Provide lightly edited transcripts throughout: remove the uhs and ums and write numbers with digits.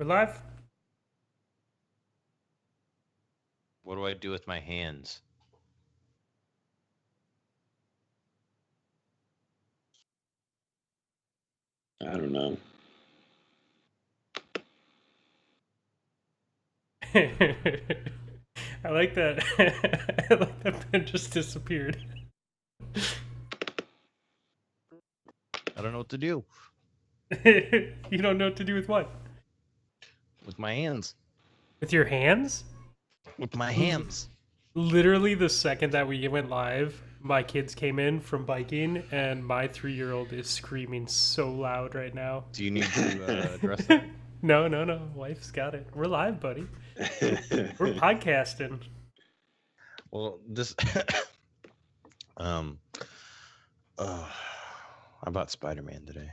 We're live? What do I do with my hands? I don't know. I like that. I like that Ben just disappeared. I don't know what to do You don't know what to do with what? with my hands. With your hands? With my hands. Literally, the second that we went live, my kids came in from biking, and my 3-year-old is screaming so loud right now. Do you need to address that? No. Wife's got it. We're live, buddy. We're podcasting. Well, this. I bought Spider-Man today.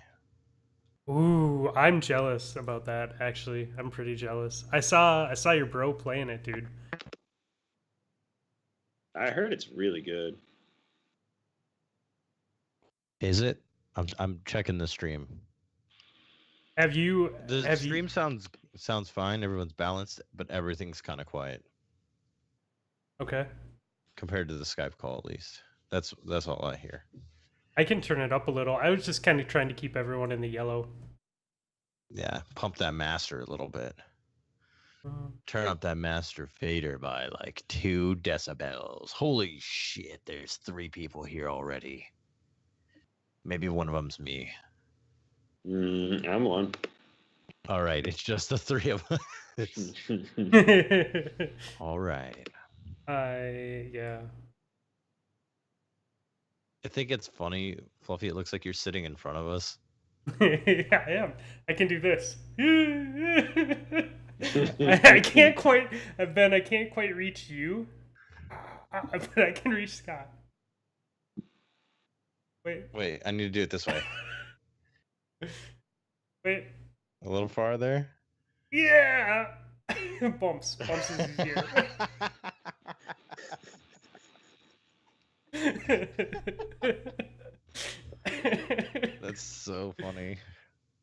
Ooh, I'm jealous about that. Actually, I'm pretty jealous. I saw your bro playing it, dude. I heard it's really good. Is it? I'm checking the stream. Have you? The Have you? stream sounds fine. Everyone's balanced, but everything's kind of quiet Okay, compared to the Skype call, at least. That's all I hear. I can turn it up a little. I was just kind of trying to keep everyone in the yellow. Yeah, pump that master a little bit. Mm. Turn up that master fader by like 2 decibels. Holy shit, there's 3 people here already. Maybe one of them's me. I'm one. All right, it's just the 3 of us. All right. Yeah. I think it's funny, Fluffy. It looks like you're sitting in front of us. Yeah, I am. I can do this. I can't quite, Ben. I can't quite reach you, but I can reach Scott. Wait, I need to do it this way. Wait. A little farther. Yeah. Bumps is easier. That's so funny.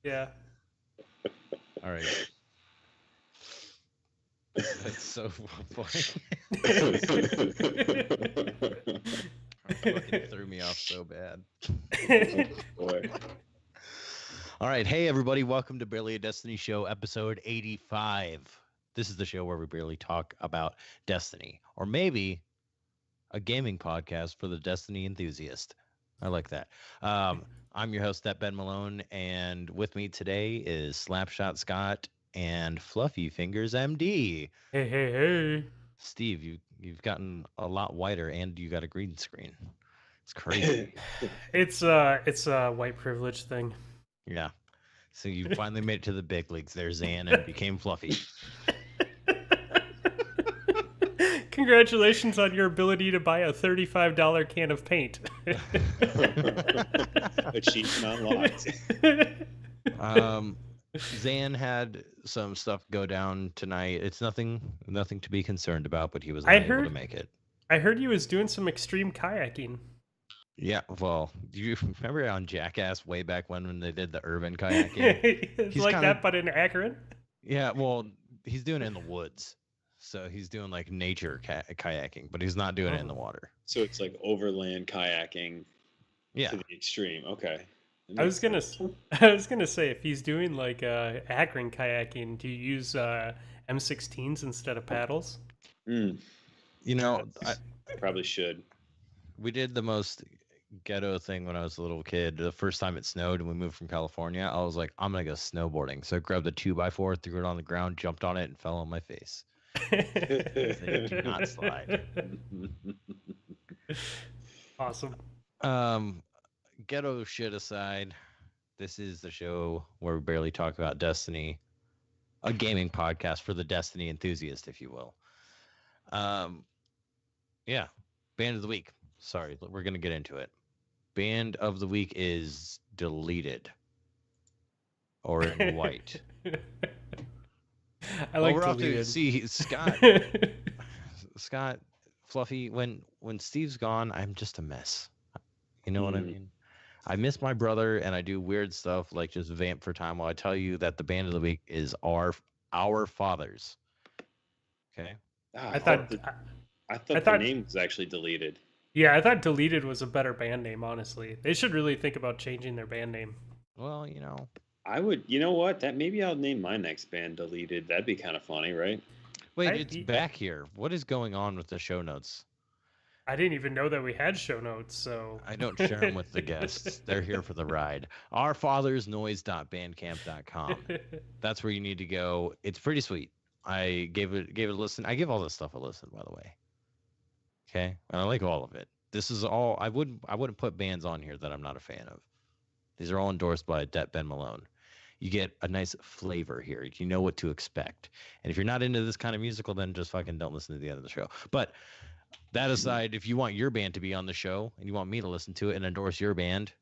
Yeah. All right. That's so funny. Fucking threw me off so bad. Boy. All right, hey everybody, welcome to Barely a Destiny Show, episode 85. This is the show where we barely talk about Destiny, or maybe a gaming podcast for the Destiny enthusiast. I like that. I'm your host, that Ben Malone, and with me today is Slapshot Scott and Fluffy Fingers MD. Hey. Steve, you've gotten a lot whiter, and you got a green screen. It's crazy. It's a white privilege thing. Yeah. So you finally made it to the big leagues there, Zan, and became Fluffy. Congratulations on your ability to buy a $35 can of paint. Achievement unlocked. Zan had some stuff go down tonight. It's nothing to be concerned about, but he was I unable heard- to make it. I heard he was doing some extreme kayaking. Yeah, well, do you remember on Jackass way back when they did the urban kayaking? It's He's like kinda- that, but in Akron. Yeah, well, he's doing it in the woods. So he's doing like nature kayaking, but he's not doing it in the water. So it's like overland kayaking Yeah. to the extreme. Okay. I was gonna say, if he's doing like Akron kayaking, do you use M16s instead of paddles? You know, I probably should. we did the most ghetto thing when I was a little kid. The first time it snowed and we moved from California, I was like, I'm gonna go snowboarding. So I grabbed a 2x4, threw it on the ground, jumped on it, and fell on my face. They do not slide. Awesome. Ghetto shit aside, this is the show where we barely talk about Destiny, a gaming podcast for the Destiny enthusiast, if you will. Yeah, band of the week. Sorry, we're gonna get into it. Band of the week is deleted, or in white. I like we're off to deleted. see Scott, Fluffy. When Steve's gone, I'm just a mess. You know what I mean? I miss my brother, and I do weird stuff like just vamp for time. While I tell you that the band of the week is our Our Fathers. Okay. Ah, I thought, I I thought the thought- name was actually deleted. yeah, I thought Deleted was a better band name. Honestly, they should really think about changing their band name. Well, you know. I would, you know what? That maybe I'll name my next band Deleted. That'd be kind of funny, right? Wait, I- it's back here. What is going on with the show notes? I didn't even know that we had show notes, so I don't share them with the guests. They're here for the ride. Ourfathersnoise.bandcamp.com. That's where you need to go. It's pretty sweet. I gave it a listen. I give all this stuff a listen, by the way. Okay, and I like all of it. This is all. I wouldn't put bands on here that I'm not a fan of. These are all endorsed by Ben Malone. You get a nice flavor here. You know what to expect. And if you're not into this kind of musical, then just fucking don't listen to the end of the show. But that aside, if you want your band to be on the show and you want me to listen to it and endorse your band,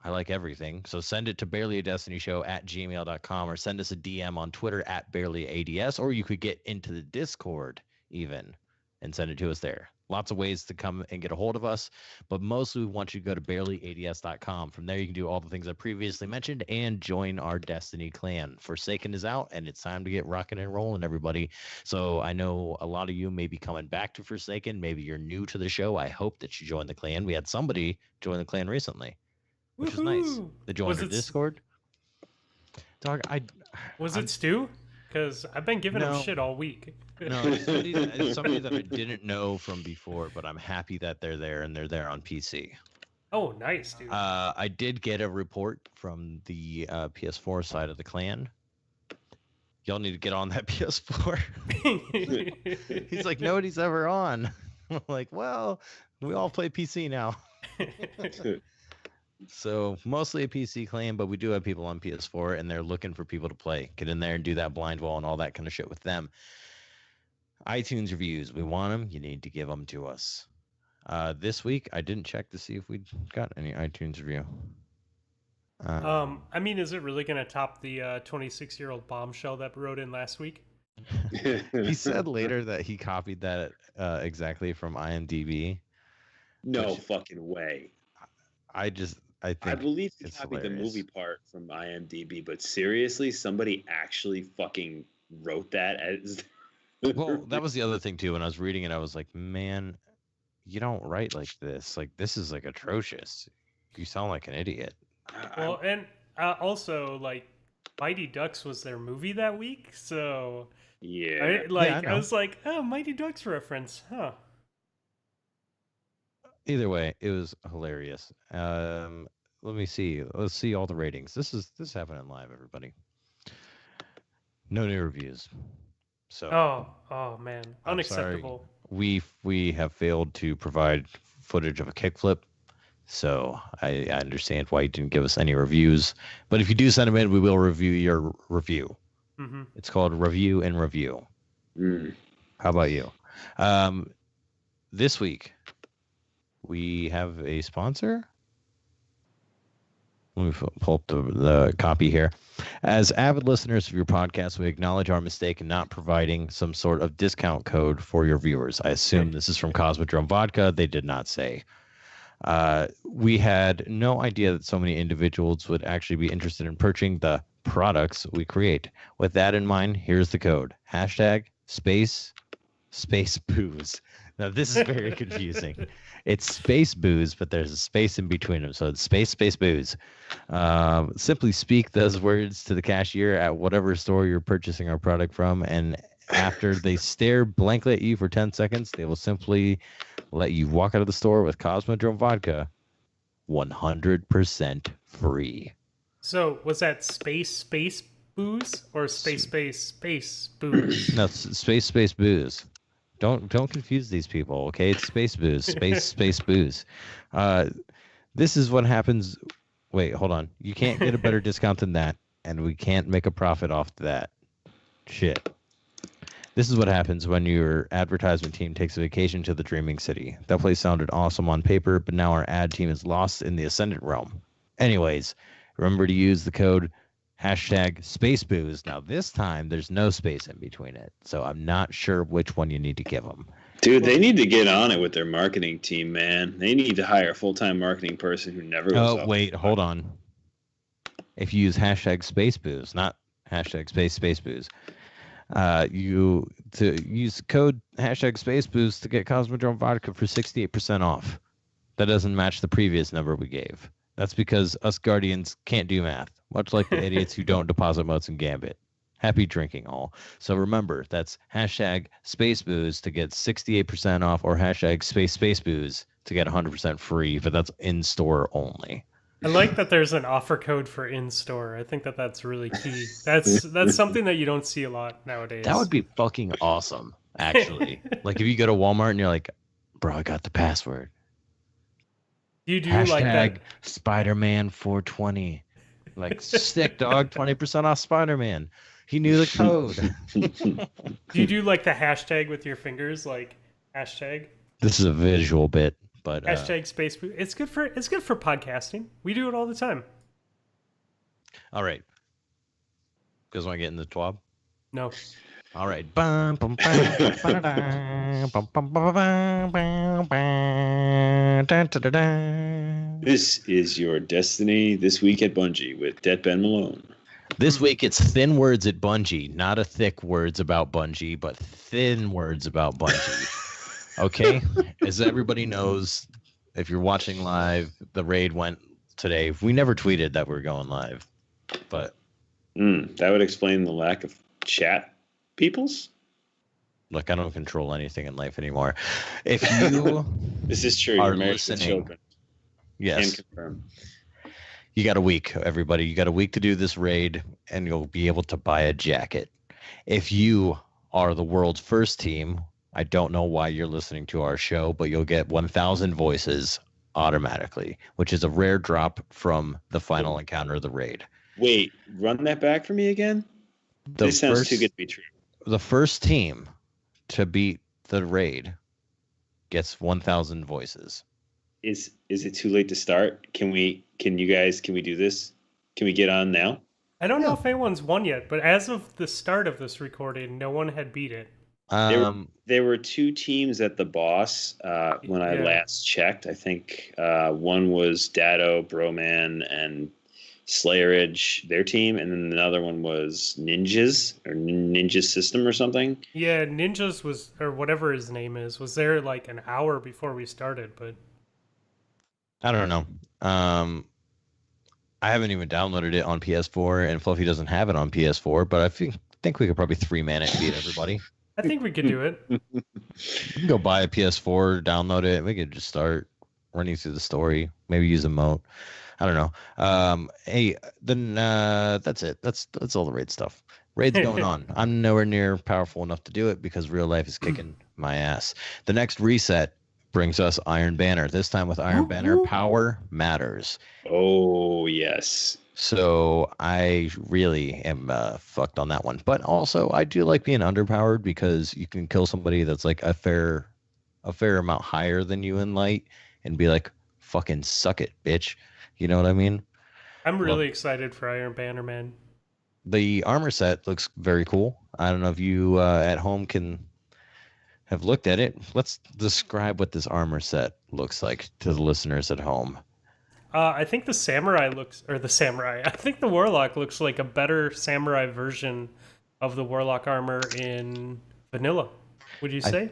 I like everything. So send it to barelyadestinyshow@gmail.com or send us a DM on Twitter @barelyads, or you could get into the Discord even and send it to us there. Lots of ways to come and get a hold of us, but mostly we want you to go to barelyads.com. From there, you can do all the things I previously mentioned and join our Destiny clan. Forsaken is out, and it's time to get rocking and rolling, everybody. So I know a lot of you may be coming back to Forsaken. Maybe you're new to the show. I hope that you join the clan. We had somebody join the clan recently, which was nice. Woohoo! They joined Was our it- Discord. Dog, Was I'm- it Stu? Because I've been giving him No. shit all week. No, it's somebody that I didn't know from before, but I'm happy that they're there and they're there on PC. Oh, nice, dude. I did get a report from the PS4 side of the clan. Y'all need to get on that PS4. He's like, nobody's ever on. I'm like, well, we all play PC now. So mostly a PC clan, but we do have people on PS4 and they're looking for people to play. Get in there and do that blind wall and all that kind of shit with them. iTunes reviews, we want them. You need to give them to us. This week, I didn't check to see if we got any iTunes review. I mean, is it really going to top the 26-year-old bombshell that wrote in last week? He said later that he copied that exactly from IMDb. No Which- fucking way. I think I believe he it's copied the hilarious. movie part from IMDb, but seriously, somebody actually fucking wrote that as. Well, that was the other thing too. When I was reading it, I was like, man, you don't write like this. Like, this is like atrocious. You sound like an idiot. Well, and also, like, Mighty Ducks was their movie that week, so yeah. I know. was like, oh, Mighty Ducks reference, huh? Either way, it was hilarious. Let me see. Let's see all the ratings. This is happening live, everybody. No new reviews. So Oh man, I'm unacceptable. we have failed to provide footage of a kickflip. So I understand why you didn't give us any reviews. But if you do send them in, we will review your review. Hmm. It's called Review and Review. Mm. How about you? This week, we have a sponsor. Let me pull up the copy here. As avid listeners of your podcast, we acknowledge our mistake in not providing some sort of discount code for your viewers. I assume this is from Cosmodrome Vodka. They did not say. We had no idea that so many individuals would actually be interested in purchasing the products we create. With that in mind, here's the code. #space booze. Now, this is very confusing. It's space booze, but there's a space in between them. So it's space booze. Simply speak those words to the cashier at whatever store you're purchasing our product from. And after they stare blankly at you for 10 seconds, they will simply let you walk out of the store with Cosmodrome Vodka 100% free. So was that space booze or space booze? No, space booze. Don't confuse these people, okay? It's space booze, space booze. This is what happens. Wait, hold on. You can't get a better discount than that, and we can't make a profit off that. Shit. This is what happens when your advertisement team takes a vacation to the Dreaming City. That place sounded awesome on paper, but now our ad team is lost in the Ascendant realm. Anyways, remember to use the code #SpaceBooze. Now, this time, there's no space in between it, so I'm not sure which one you need to give them. Dude, they need to get on it with their marketing team, man. They need to hire a full-time marketing person who never goes Oh, off. wait, hold on. If you use #SpaceBooze, not #SpaceBooze, You to use code hashtag Space Boost to get Cosmodrome vodka for 68% off. That doesn't match the previous number we gave. That's because us Guardians can't do math, much like the idiots who don't deposit motes in Gambit. Happy drinking all. So remember, that's hashtag Space Booze to get 68% off, or hashtag Space Booze to get 100% free, but that's in store only. I like that there's an offer code for in-store. I think that that's really key. That's something that you don't see a lot nowadays. That would be fucking awesome, actually. Like if you go to Walmart and you're like, bro, I got the password. You do hashtag like that Spider-Man 420. Like sick dog, 20% off Spider-Man. He knew the code. Do you do like the hashtag with your fingers, like hashtag? This is a visual bit, but hashtag Space Boost. It's good for podcasting. We do it all the time. All right. You guys want to get in the twab? No. All right. This is your Destiny This Week at Bungie with Det Ben Malone. This week it's thin words at Bungie, not a thick words about Bungie, but thin words about Bungie. Okay? As everybody knows, if you're watching live, the raid went today. We never tweeted that we're going live, but that would explain the lack of chat peoples. Look, I don't control anything in life anymore. If you this is true, are you're married with listening, children. yes, Can confirm. You got a week, everybody. You got a week to do this raid, and you'll be able to buy a jacket. If you are the world's first team, I don't know why you're listening to our show, but you'll get 1,000 voices automatically, which is a rare drop from the final encounter of the raid. Wait, run that back for me again? This sounds too good to be true. The first team to beat the raid gets 1,000 voices. Is it too late to start? Can we do this? Can we get on now? I don't know if anyone's won yet, but as of the start of this recording, no one had beat it. There were two teams at the boss when I last checked. I think one was Dado, Broman, and Slayerage, their team, and then another one was Ninjas or Ninja System or something. Yeah, Ninjas was, or whatever his name is, was there like an hour before we started, but I don't know. I haven't even downloaded it on PS4, and Fluffy doesn't have it on PS4, but I think we could probably 3-man it, beat everybody. I think we could do it. You can go buy a PS4, download it. We could just start running through the story. Maybe use a moat. I don't know. Hey, then that's it. That's all the raid stuff. Raid's going on. I'm nowhere near powerful enough to do it because real life is kicking my ass. The next reset brings us Iron Banner. This time with Iron Banner, power matters. Oh, yes. So I really am fucked on that one. But also, I do like being underpowered because you can kill somebody that's like a fair amount higher than you in light and be like, fucking suck it, bitch. You know what I mean? I'm really excited for Iron Banner, man. The armor set looks very cool. I don't know if you at home can have looked at it. Let's describe what this armor set looks like to the listeners at home. I think the I think the Warlock looks like a better samurai version of the Warlock armor in vanilla. Would you say?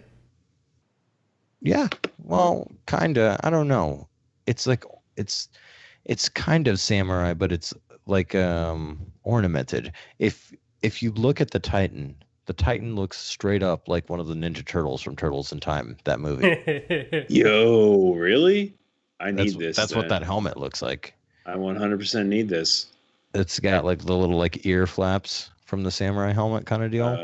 Yeah, well, kinda. I don't know. It's like it's kind of samurai, but it's like ornamented. If you look at the Titan looks straight up like one of the Ninja Turtles from Turtles in Time, that movie. Yo, really? I need this. That's what that helmet looks like. I 100% need this. It's got like the little like ear flaps from the samurai helmet kind of deal.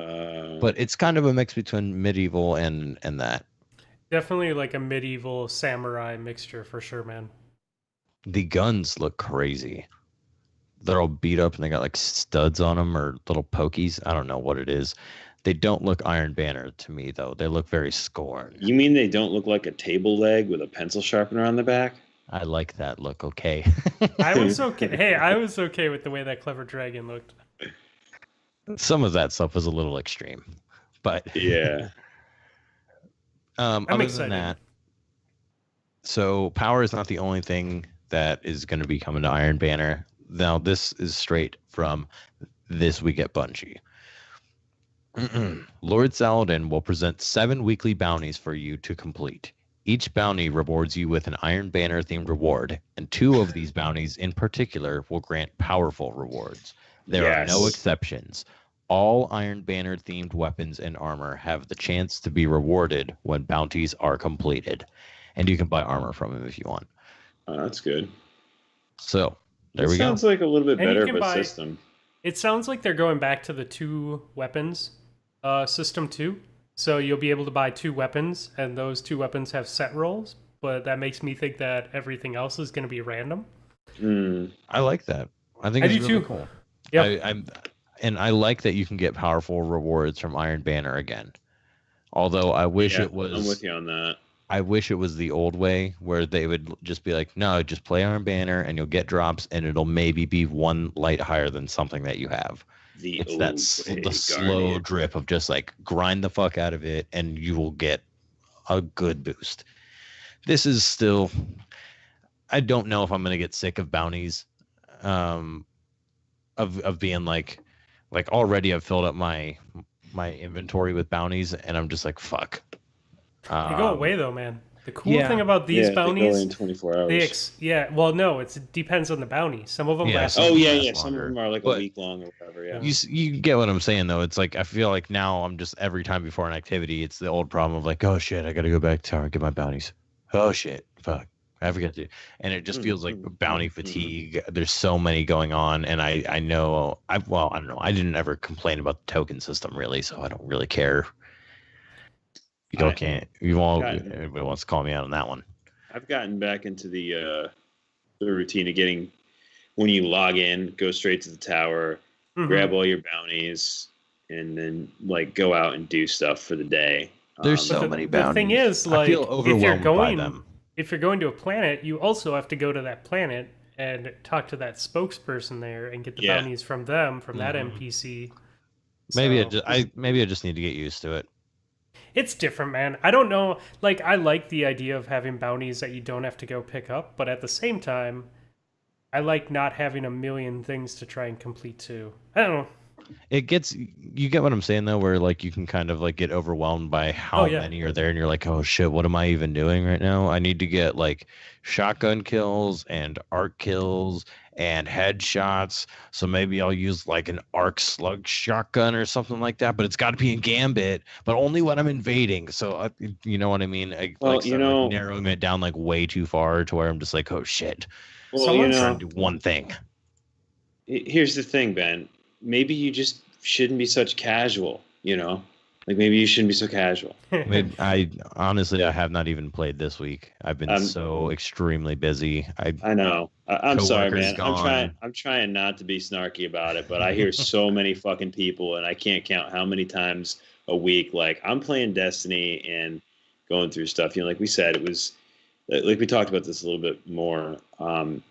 But it's kind of a mix between medieval and that. Definitely like a medieval samurai mixture for sure, man. The guns look crazy. They're all beat up and they got like studs on them or little pokies. I don't know what it is. They don't look Iron Banner to me, though. They look very Scorn. You mean they don't look like a table leg with a pencil sharpener on the back? I like that look, okay. I was okay. Hey, I was okay with the way that Clever Dragon looked. Some of that stuff was a little extreme, but yeah. I'm other excited. than that, so power is not the only thing that is going to be coming to Iron Banner. Now, this is straight from This Week at Bungie. Lord Saladin will present 7 weekly bounties for you to complete. Each bounty rewards you with an Iron Banner themed reward, and 2 of these bounties in particular will grant powerful rewards. There are no Yes. exceptions. All Iron Banner themed weapons and armor have the chance to be rewarded when bounties are completed. And you can buy armor from him if you want. Oh, that's good. So, there That we go. sounds like a little bit And you better can of a buy- system. It sounds like they're going back to the 2 weapons system too. So you'll be able to buy 2 weapons, and those 2 weapons have set rolls. But that makes me think that everything else is going to be random. I like that. I think I it's do really too. cool. Yep. And I like that you can get powerful rewards from Iron Banner again. Although I wish Yeah, it was I'm with you on that. I wish it was the old way where they would just be like, no, just play Iron Banner and you'll get drops and it'll maybe be 1 light higher than something that you have. The The slow drip of just like grind the fuck out of it and you will get a good boost. This is still, I don't know if I'm gonna get sick of bounties, of being like already I've filled up my inventory with bounties and I'm just like fuck. They go away though, man. The cool yeah. thing about these They go bounties, in 24 hours. well, no, it depends on the bounty. Some of them Yeah, last. some- Oh yeah, last yeah. Some of longer. them are like But a week long or whatever. Yeah. You get what I'm saying though. It's like I feel like now I'm just every time before an activity, it's the old problem of like, oh shit, I gotta go back to tower and get my bounties. Oh shit, fuck, I forget to. And it just feels like bounty fatigue. There's so many going on, and I know I don't know. I didn't ever complain about the token system really, so I don't really care. You all can't. Everybody wants to call me out on that one. I've gotten back into the routine of getting when you log in, go straight to the tower, Mhm. grab all your bounties, and then like go out and do stuff for the day. There's But so many bounties. The thing is, I like, feel if you're overwhelmed by going, them. if you're going to a planet, you also have to go to that planet and talk to that spokesperson there and get the Yeah. bounties from them, from that Mhm. NPC. Maybe So, maybe I just need to get used to it. it's different, man. I don't know. Like, I like the idea of having bounties that you don't have to go pick up, but at the same time, I like not having a million things to try and complete too. I don't know. It gets you get what I'm saying though, where like you can kind of like get overwhelmed by how Oh, yeah. many are there, and you're like, oh shit, what am I even doing right now? I need to get like shotgun kills and arc kills and headshots. So maybe I'll use like an arc slug shotgun or something like that. But it's got to be in Gambit, but only when I'm invading. So you know what I mean? Well, like, start, like, narrowing it down like way too far to where I'm just like, oh shit, Well, Someone's trying to do one thing. Here's the thing, Ben. Maybe you just shouldn't be such casual. Like maybe you shouldn't be so casual. I honestly, I have not even played this week. I've been so extremely busy. I know. I'm sorry, Coworkers man. gone. I'm trying not to be snarky about it, but I hear so many fucking people, and I can't count how many times a week. Like I'm playing Destiny and going through stuff. Like we said, it was like we talked about this a little bit more.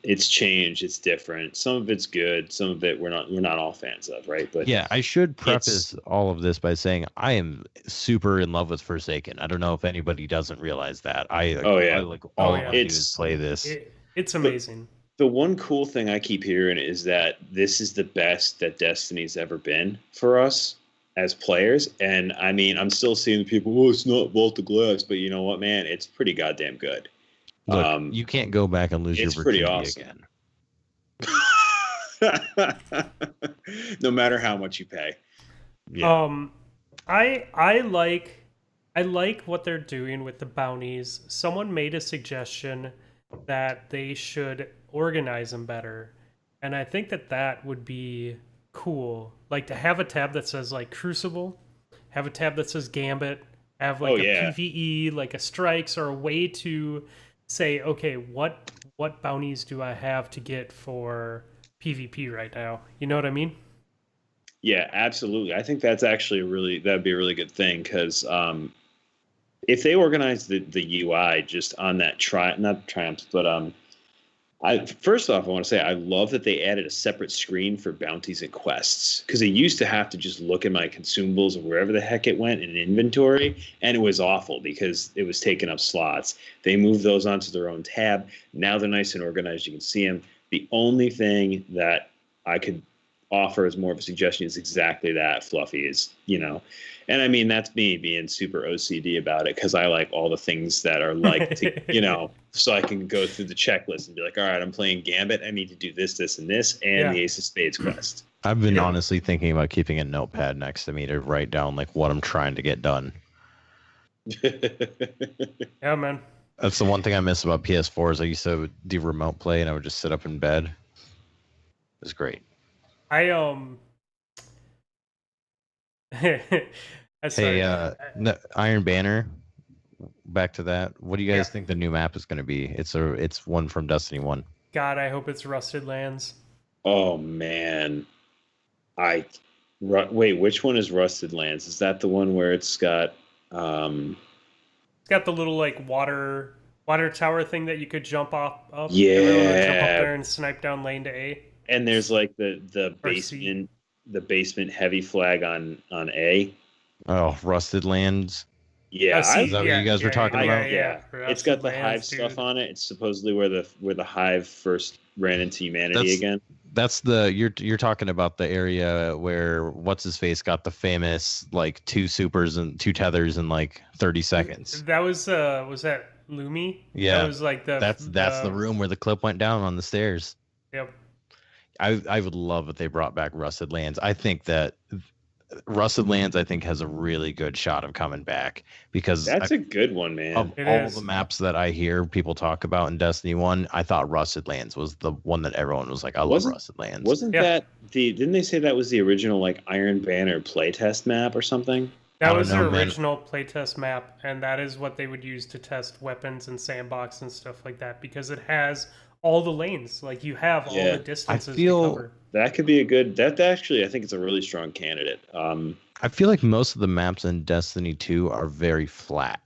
It's changed. It's different. Some of it's good. Some of it we're not all fans of, right? But yeah, I should preface all of this by saying I am super in love with Forsaken. I don't know if anybody doesn't realize that. I like all I do is play this. It's amazing. The one cool thing I keep hearing is that this is the best that Destiny's ever been for us as players. And I mean, I'm still seeing people, oh, it's not Vault of Glass, but you know what, man? It's pretty goddamn good. Look, you can't go back and lose your virginity awesome. Again. No matter how much you pay. Yeah. I like what they're doing with the bounties. Someone made a suggestion that they should organize them better, and I think that would be cool. Like to have a tab that says like Crucible, have a tab that says Gambit, have like PvE, like a strikes, or a way to say, okay, what bounties do I have to get for PvP right now? You know what I mean? Yeah, absolutely. I think that's actually that'd be a really good thing because if they organize the UI just on that not Triumph, but first off, I want to say I love that they added a separate screen for bounties and quests because I used to have to just look at my consumables or wherever the heck it went in inventory, and it was awful because it was taking up slots. They moved those onto their own tab. Now they're nice and organized. You can see them. The only thing that I could offer as more of a suggestion is exactly that. Fluffy is, and I mean, that's me being super OCD about it because I like all the things that are like, so I can go through the checklist and be like, all right, I'm playing Gambit. I need to do this, this, and this, and the Ace of Spades quest. I've been honestly thinking about keeping a notepad next to me to write down like what I'm trying to get done. Yeah, man. That's the one thing I miss about PS4 is I used to do remote play and I would just sit up in bed. It was great. Hey, Iron Banner. Back to that. What do you guys think the new map is going to be? It's one from Destiny 1. God, I hope it's Rusted Lands. Oh man, wait. Which one is Rusted Lands? Is that the one where it's got? It's got the little like water tower thing that you could jump up. Yeah, jump up there and snipe down lane to A. And there's like the basement heavy flag on A. Oh, Rusted Lands. Yeah, is that what you guys were talking about? Yeah. It's got the Hive stuff on it. It's supposedly where the Hive first ran into humanity again. That's you're talking about the area where what's his face got the famous like 2 supers and 2 tethers in like 30 seconds. That was that Lumi? Yeah, that was like that's the room where the clip went down on the stairs. Yep. I would love if they brought back Rusted Lands. I think that Rusted Lands, has a really good shot of coming back because that's a good one, man. Of all the maps that I hear people talk about in Destiny 1, I thought Rusted Lands was the one that everyone was like, I love Rusted Lands. Wasn't that didn't they say that was the original like Iron Banner playtest map or something? That was their original playtest map, and that is what they would use to test weapons and sandbox and stuff like that because it has all the lanes. Like you have all the distances to cover. That could be a good. That actually, I think it's a really strong candidate. I feel like most of the maps in Destiny 2 are very flat,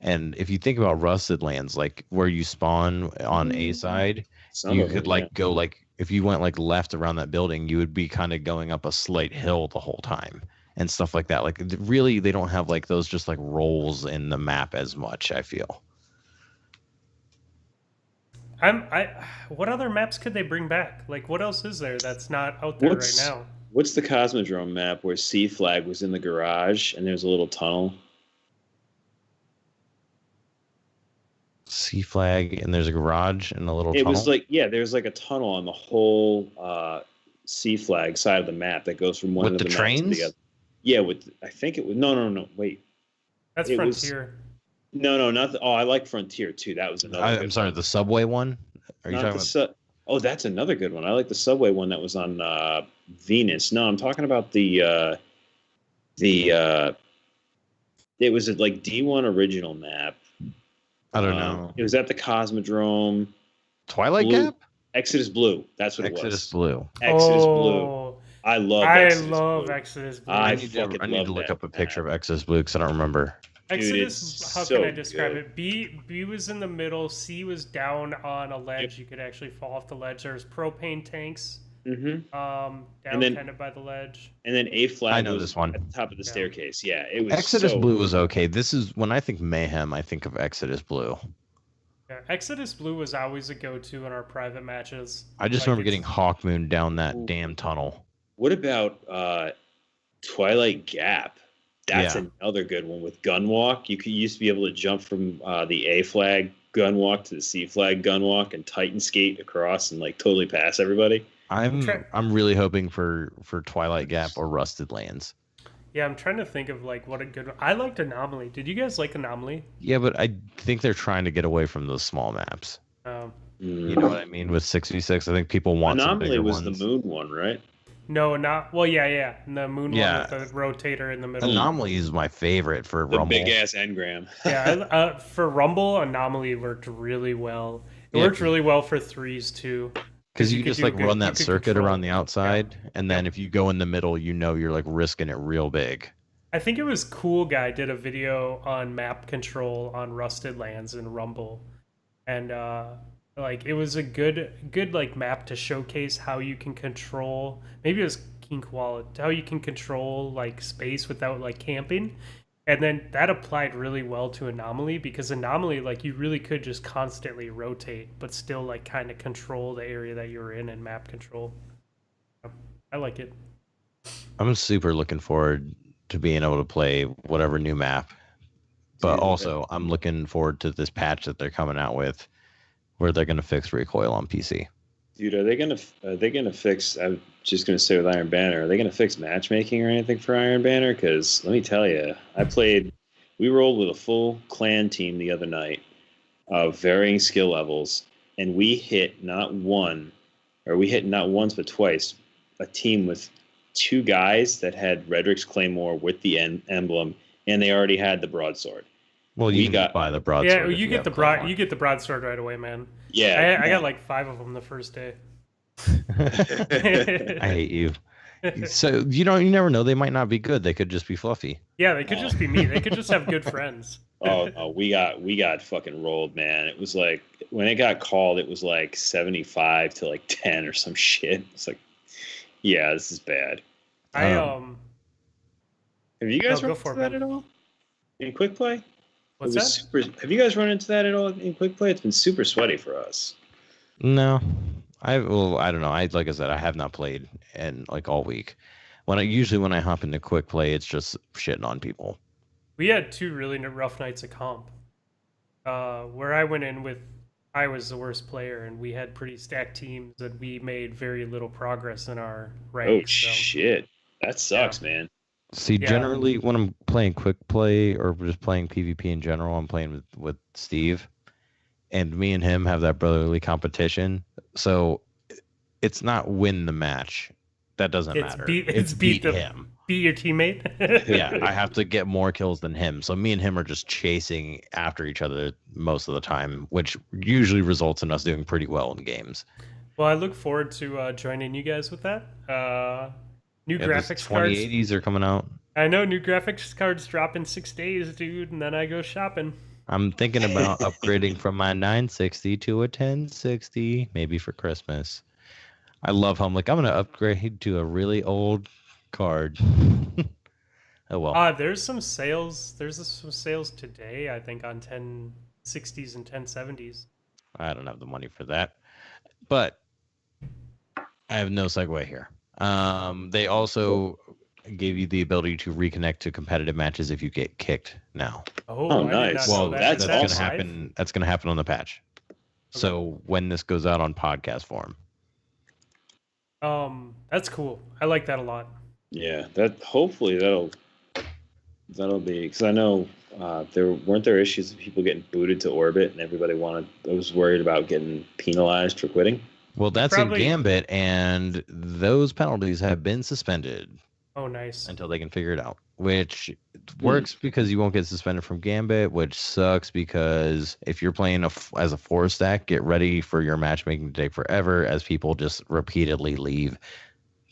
and if you think about Rusted Lands, like where you spawn on A side, you could go like if you went like left around that building, you would be kind of going up a slight hill the whole time and stuff like that. Like really, they don't have like those just like rolls in the map as much. I feel. What other maps could they bring back? Like, what else is there that's not out there right now? What's the Cosmodrome map where Sea Flag was in the garage and there's a little tunnel? Sea Flag and there's a garage and a little tunnel? It was like, there's like a tunnel on the whole Sea Flag side of the map that goes from one of the trains to the other. Yeah, I think it was no, wait. That's Frontier. No, not I like Frontier too. That was another. I'm sorry, the subway one. Are you talking about? Oh, that's another good one. I like the subway one that was on Venus. No, I'm talking about it was a like D1 original map. I don't know. It was at the Cosmodrome. Twilight Gap? Exodus Blue. That's what it was. Exodus Blue. Exodus Blue. I love Exodus Blue. I need to look up a picture of Exodus Blue because I don't remember. Exodus, how can I describe it? B was in the middle, C was down on a ledge. You could actually fall off the ledge. There's propane tanks down kind of by the ledge. And then A Flag I know this one. at the top of the staircase. Yeah, it was Exodus Blue was okay. This is when I think Mayhem, I think of Exodus Blue. Yeah, Exodus Blue was always a go-to in our private matches. I just remember getting Hawkmoon down that damn tunnel. What about Twilight Gap? That's another good one with Gunwalk. You used to be able to jump from the A Flag Gunwalk to the C Flag Gunwalk and Titan skate across and like totally pass everybody. I'm really hoping for Twilight Gap or Rusted Lands. Yeah, I'm trying to think of like what a good. I liked Anomaly. Did you guys like Anomaly? Yeah, but I think they're trying to get away from those small maps. You know what I mean with 6v6. I think people want Anomaly was ones. the moon one, right? No, not well. Yeah, the moon one with the rotator in the middle. Anomaly is my favorite for the Rumble. Big ass engram. Yeah, for Rumble, Anomaly worked really well. It worked really well for threes too. Because you just like run that circuit around the outside, and then if you go in the middle, you're like risking it real big. I think it was Cool Guy did a video on map control on Rusted Lands in Rumble, and like it was a good like map to showcase how you can control. Maybe it was King Koala, how you can control like space without like camping. And then that applied really well to Anomaly because Anomaly, like you really could just constantly rotate, but still like kind of control the area that you're in map control. I like it. I'm super looking forward to being able to play whatever new map. But Dude, also, I'm looking forward to this patch that they're coming out with, where they're going to fix recoil on PC. Dude, are they gonna fix? I'm just gonna say with Iron Banner, are they gonna fix matchmaking or anything for Iron Banner? Because let me tell you, we rolled with a full clan team the other night of varying skill levels, and we hit not once but twice a team with two guys that had Redrick's Claymore with the emblem, and they already had the broadsword. Well, We you can got- just buy the broadsword. Yeah, if you get have the Claymore. you get the broadsword right away, man. Yeah, I got like 5 of them the first day. I hate you. So you never know. They might not be good. They could just be fluffy. Yeah, they could just be me. They could just have good friends. Oh, we got fucking rolled, man. It was like when it got called, it was like 75 to like 10 or some shit. It's like, yeah, this is bad. I Um, Have you guys No, go run for into it, that man. at all in quick play? What's It that? was super. Have you guys run into that at all in quick play? It's been super sweaty for us. No, I don't know. Like I said, I have not played in like all week. When I hop into quick play, it's just shitting on people. We had 2 really rough nights of comp. Where I went in with, I was the worst player, and we had pretty stacked teams, and we made very little progress in our Oh ranks. So, shit, that sucks, man. See, Yeah. generally when I'm playing quick play or just playing PvP in general, I'm playing with Steve, and me and him have that brotherly competition. So it's not win the match. That doesn't It's matter. beat- it's it's beat the- him. be your teammate. Yeah, I have to get more kills than him. So me and him are just chasing after each other most of the time, which usually results in us doing pretty well in games. Well, I look forward to joining you guys with that. New Yeah, those graphics cards. 2080s are coming out. I know new graphics cards drop in 6 days, dude, and then I go shopping. I'm thinking about upgrading from my 960 to a 1060, maybe for Christmas. I love how I'm like, I'm going to upgrade to a really old card. Oh, well. There's some sales. There's some sales today, I think, on 1060s and 1070s. I don't have the money for that. But I have no segue here. They also gave you the ability to reconnect to competitive matches if you get kicked now. Oh, Oh, I did nice. not know Well, that. that's Is going that to awesome. live? happen. That's going to happen on the patch. So when this goes out on podcast form. That's cool. I like that a lot. Yeah, that hopefully that'll be because I know there issues of people getting booted to orbit and everybody was worried about getting penalized for quitting. Well, that's Probably- in Gambit, and those penalties have been suspended Oh, nice. until they can figure it out, which works because you won't get suspended from Gambit, which sucks because if you're playing as a 4-stack, get ready for your matchmaking to take forever as people just repeatedly leave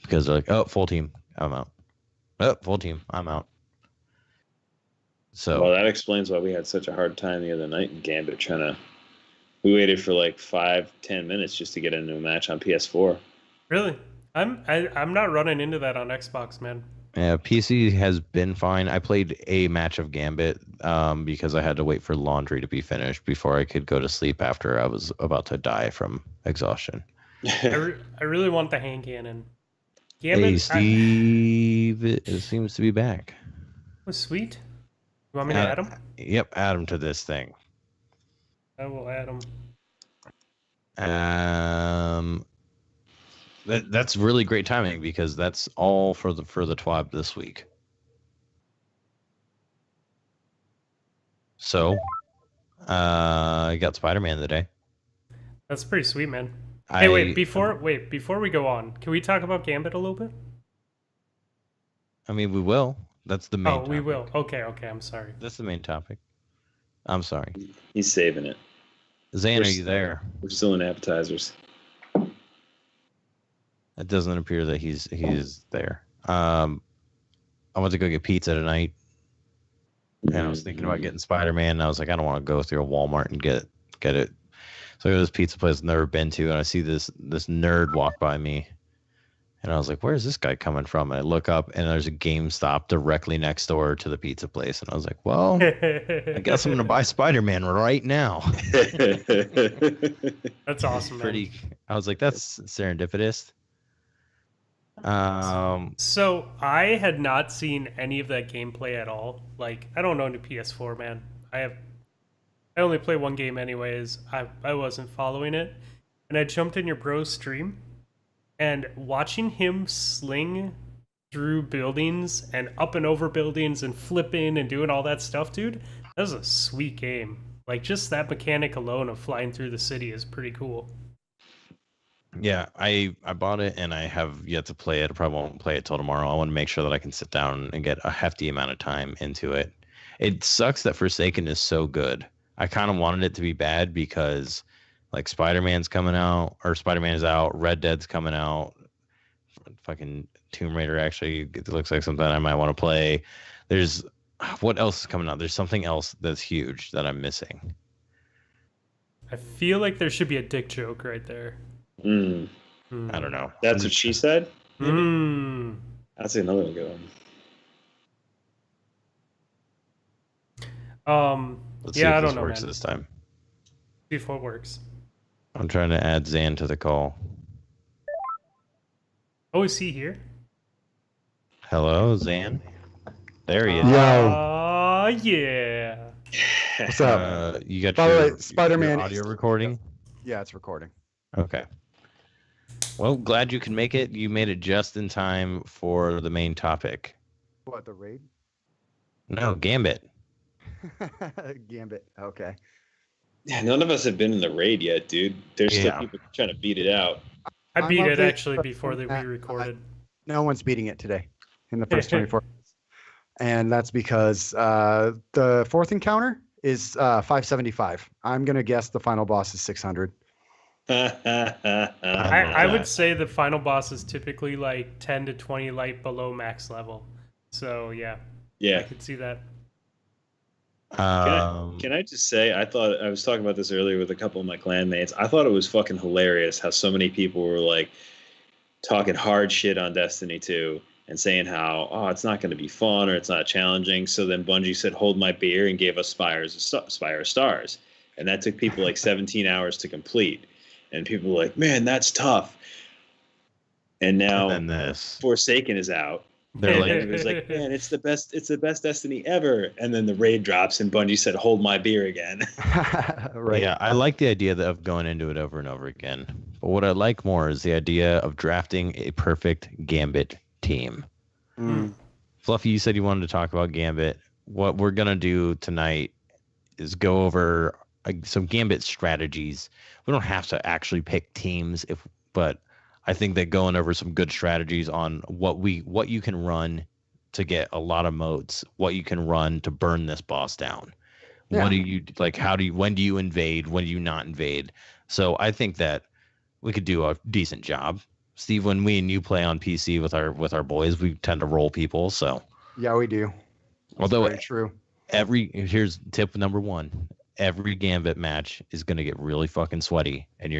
because they're like, oh, full team, I'm out. Oh, full team, I'm out. So Well, that explains why we had such a hard time the other night in Gambit we waited for like 5-10 minutes just to get into a match on PS4. Really? I'm not running into that on Xbox, man. yeah, PC has been fine. I played a match of Gambit because I had to wait for laundry to be finished before I could go to sleep after I was about to die from exhaustion. I really want the hand cannon. Hey, Gambit Steve seems to be back. was sweet. You want me to add him? Yep, add him to this thing. I will add him. That's really great timing because that's all for the TWAB this week. So, I got Spider-Man today. That's pretty sweet, man. Hey, wait, before we go on, can we talk about Gambit a little bit? I mean, we will. That's the main. Oh, we topic. will. Okay, I'm sorry. That's the main topic. I'm sorry. He's saving it. Zane, We're are you there? We're still in appetizers. It doesn't appear that he's there. I went to go get pizza tonight, and I was thinking about getting Spider-Man, and I was like, I don't want to go through a Walmart and get it. So I go to this pizza place I've never been to, and I see this nerd walk by me, and I was like, where's this guy coming from? And I look up, and there's a GameStop directly next door to the pizza place, and I was like, well, I guess I'm gonna buy Spider-Man right now. That's awesome, man. I was like, that's serendipitous. So I had not seen any of that gameplay at all. Like, I don't own a PS4, man. I only play one game anyways. I wasn't following it. And I jumped in your bro's stream and watching him sling through buildings and up and over buildings and flipping and doing all that stuff, dude. That was a sweet game. Like, just that mechanic alone of flying through the city is pretty cool. Yeah, I bought it and I have yet to play it. I probably won't play it till tomorrow. I want to make sure that I can sit down and get a hefty amount of time into it. It sucks that Forsaken is so good. I kind of wanted it to be bad because like Spider-Man's coming out, or Spider-Man is out, Red Dead's coming out, fucking Tomb Raider actually it looks like something I might want to play. There's what else is coming out? There's something else that's huge that I'm missing. I feel like there should be a dick joke right there. Mm. I don't know. That's what she said? Mm. That's another good one. Let's Yeah, see I if don't this know, works man. this time. See if it works. I'm trying to add Zan to the call. Oh, is he here? Hello, Zan. There he is. Yeah. What's up? You got By the your, way, Spider-Man your audio is- recording? Yeah, it's recording. Okay. Well, glad you can make it. You made it just in time for the main topic. What, the raid? No, Gambit. Gambit. Okay. Yeah, none of us have been in the raid yet, dude. There's still Yeah. people trying to beat it out. I I'm beat it updated- actually before we recorded. No one's beating it today in the first 24 minutes. And that's because the fourth encounter is 575. I'm going to guess the final boss is 600. I would say the final boss is typically like 10 to 20 light below max level. So yeah, I Yeah. could see that. Can I just say, I thought I was talking about this earlier with a couple of my clanmates. I thought it was fucking hilarious how so many people were like talking hard shit on Destiny 2 and saying how, oh, it's not going to be fun or it's not challenging. So then Bungie said, hold my beer, and gave us Spire of Stars. And that took people like 17 hours to complete. And people were like, man, that's tough. And now And then this. Forsaken is out. They're And like, it was like, man, it's the best Destiny ever. And then the raid drops and Bungie said, hold my beer again. Right. yeah, I like the idea of going into it over and over again. But what I like more is the idea of drafting a perfect Gambit team. Mm. Fluffy, you said you wanted to talk about Gambit. What we're going to do tonight is go over some Gambit strategies. We don't have to actually pick teams, but I think that going over some good strategies on what you can run to get a lot of motes, what you can run to burn this boss down. Yeah. What do you like? When do you invade? When do you not invade? So I think that we could do a decent job. Steve, when we and you play on PC with our boys, we tend to roll people. So Yeah, we do. That's although very true. here's tip number 1. Every Gambit match is going to get really fucking sweaty, and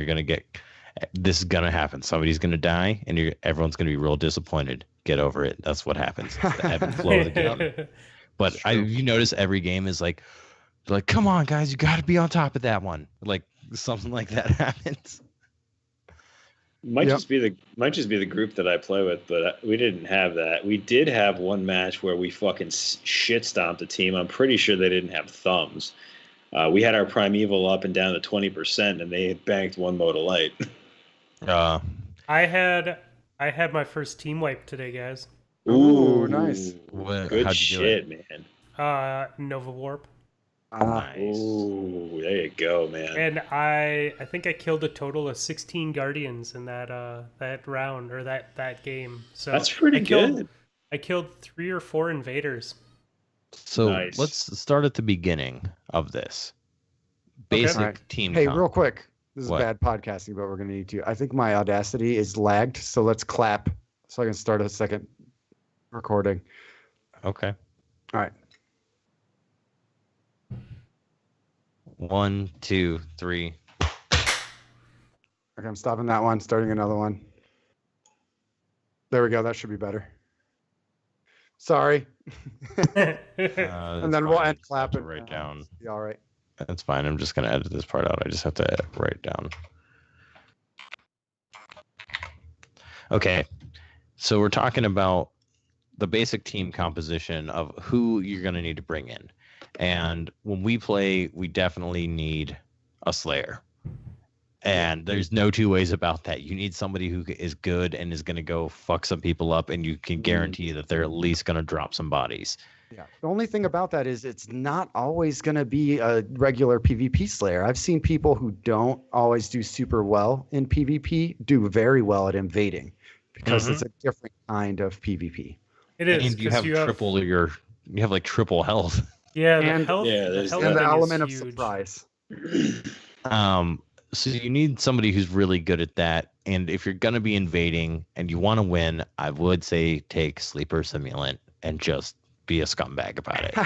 this is going to happen. Somebody's going to die, and everyone's going to be real disappointed. Get over it. That's what happens. It's the ebb and flow of the game. But you notice every game is like, come on, guys, you got to be on top of that one. Like something like that happens. Might Yep. just be the group that I play with, but we didn't have that. We did have one match where we fucking shit stomped a team. I'm pretty sure they didn't have thumbs. We had our primeval up and down to 20%, and they had banked one mode of light. I had my first team wipe today, guys. Ooh, nice. Good How'd you do it? shit, man. Nova Warp. Nice. Ooh, there you go, man. And I think I killed a total of 16 guardians in that round or that game. So That's pretty good. I killed 3 or 4 invaders. So Nice. let's start at the beginning of this. Basic Alright. team. Hey, comp. real quick. This is What? bad podcasting, but we're going to need to. I think my Audacity is lagged, so let's clap so I can start a second recording. Okay. All right. 1, 2, 3. Okay, I'm stopping that one, starting another one. There we go. That should be better. Sorry. That's And then we'll fine. end clapping. Write down. Be all right. That's fine. I'm just gonna edit this part out. I just have to write down. Okay. So we're talking about the basic team composition of who you're going to need to bring in. And when we play, we definitely need a Slayer. And there's no two ways about that. You need somebody who is good and is going to go fuck some people up, and you can guarantee that they're at least going to drop some bodies. Yeah. The only thing about that is it's not always going to be a regular PvP Slayer. I've seen people who don't always do super well in PvP do very well at invading because it's a different kind of PvP. It is. And you 'cause have triple your, you have like triple health. Yeah, the and- health, Yeah, the there's health that. And the thing is element of huge. surprise. So you need somebody who's really good at that. And if you're going to be invading and you want to win, I would say take Sleeper Simulant and just be a scumbag about it.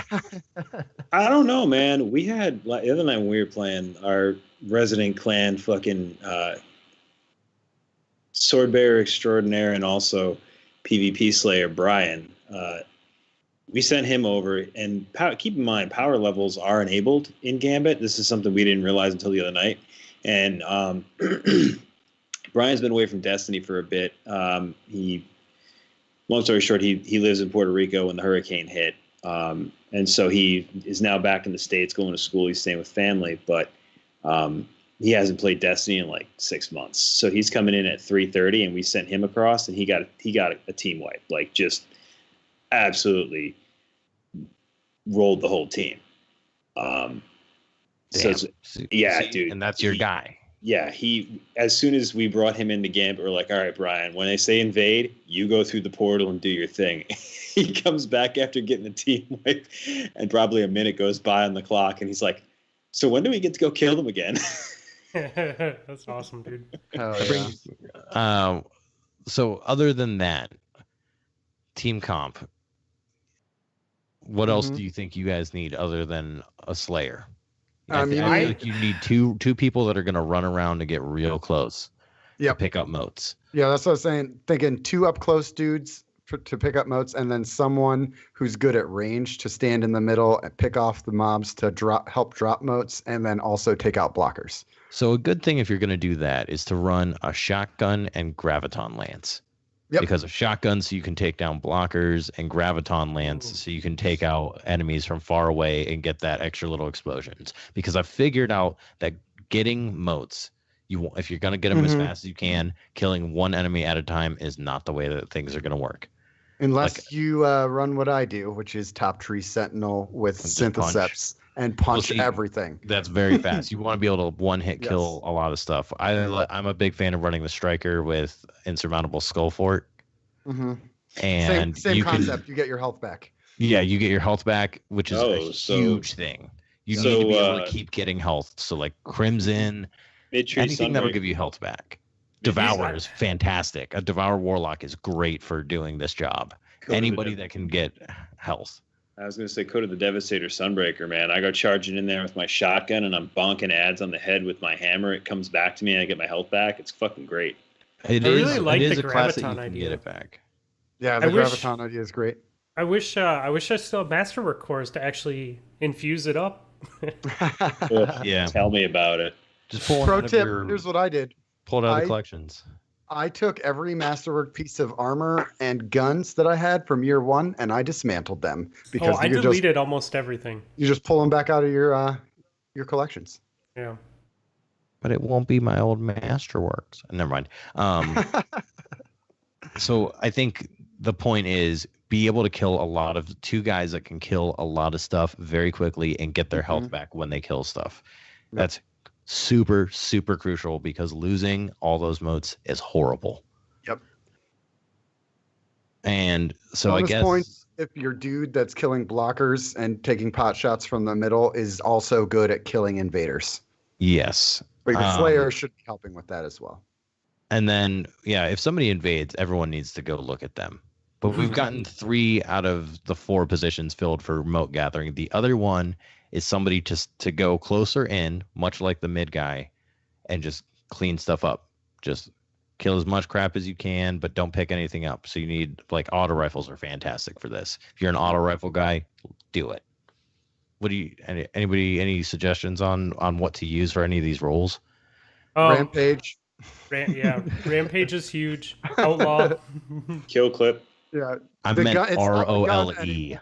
I don't know, man. We had the other night when we were playing our resident clan fucking swordbearer extraordinaire and also PvP Slayer Brian. We sent him over, and keep in mind, power levels are enabled in Gambit. This is something we didn't realize until the other night. And Brian's been away from Destiny for a bit. Long story short, he lives in Puerto Rico when the hurricane hit. And so he is now back in the States going to school. He's staying with family, but he hasn't played Destiny in like 6 months. So he's coming in at 3:30, and we sent him across, and he got a team wipe, like just absolutely rolled the whole team. So yeah, dude, and that's your guy. Yeah, as soon as we brought him into Gambit, we're like, all right, Brian, when they say invade, you go through the portal and do your thing. He comes back after getting the team wipe, and probably a minute goes by on the clock, and he's like, so when do we get to go kill them again? That's awesome, dude. Oh, yeah. So other than that, team comp, what else do you think you guys need other than a Slayer? I feel like you need two people that are going to run around to get real close. Yeah, pick up motes. Yeah, that's what I was saying. Thinking 2 up close dudes to pick up motes, and then someone who's good at range to stand in the middle and pick off the mobs to help drop motes, and then also take out blockers. So a good thing if you're going to do that is to run a shotgun and graviton lance. Yep. Because of shotguns, so you can take down blockers, and graviton lance, so you can take out enemies from far away and get that extra little explosions. Because I've figured out that getting motes, if you're going to get them as fast as you can, killing one enemy at a time is not the way that things are going to work. Unless you run what I do, which is Top Tree Sentinel with Syntheseps and punch everything. That's very fast. You want to be able to one-hit kill a lot of stuff. I'm a big fan of running the Striker with Insurmountable Skull Fort. And same concept. You get your health back. Yeah, you get your health back, which is a huge thing. You need to be able to keep getting health. So like Crimson, anything that'll give you health back. Devour is fantastic. A Devour Warlock is great for doing this job. Anybody that can get health. I was going to say Code of the Devastator Sunbreaker, man. I go charging in there with my shotgun, and I'm bonking ads on the head with my hammer. It comes back to me, and I get my health back. It's fucking great. I really like the a class that you graviton can idea. Get it back. Yeah, the graviton idea is great. I wish I still had Masterwork cores to actually infuse it up. Yeah. Tell me about it. Just pull Pro tip, here's what I did. Pull it out of the collections. I took every Masterwork piece of armor and guns that I had from year 1, and I dismantled them because I deleted almost everything. You just pull them back out of your collections. Yeah. But it won't be my old Masterworks. Never mind. So I think the point is be able to kill a lot of 2 guys that can kill a lot of stuff very quickly and get their health back when they kill stuff. Yep. That's super, super crucial because losing all those motes is horrible. Yep. And so bonus I guess points if your dude that's killing blockers and taking pot shots from the middle is also good at killing invaders. Yes. But your Slayer should be helping with that as well. And then, if somebody invades, everyone needs to go look at them. But we've gotten 3 out of the 4 positions filled for mote gathering. The other one is somebody just to go closer in, much like the mid guy, and just clean stuff up. Just kill as much crap as you can, but don't pick anything up. So you need, like, auto rifles are fantastic for this. If you're an auto rifle guy, do it. What do you? Any suggestions on what to use for any of these roles? Rampage, Rampage is huge. Outlaw. Kill clip. Yeah. I The meant gun- it's not the gun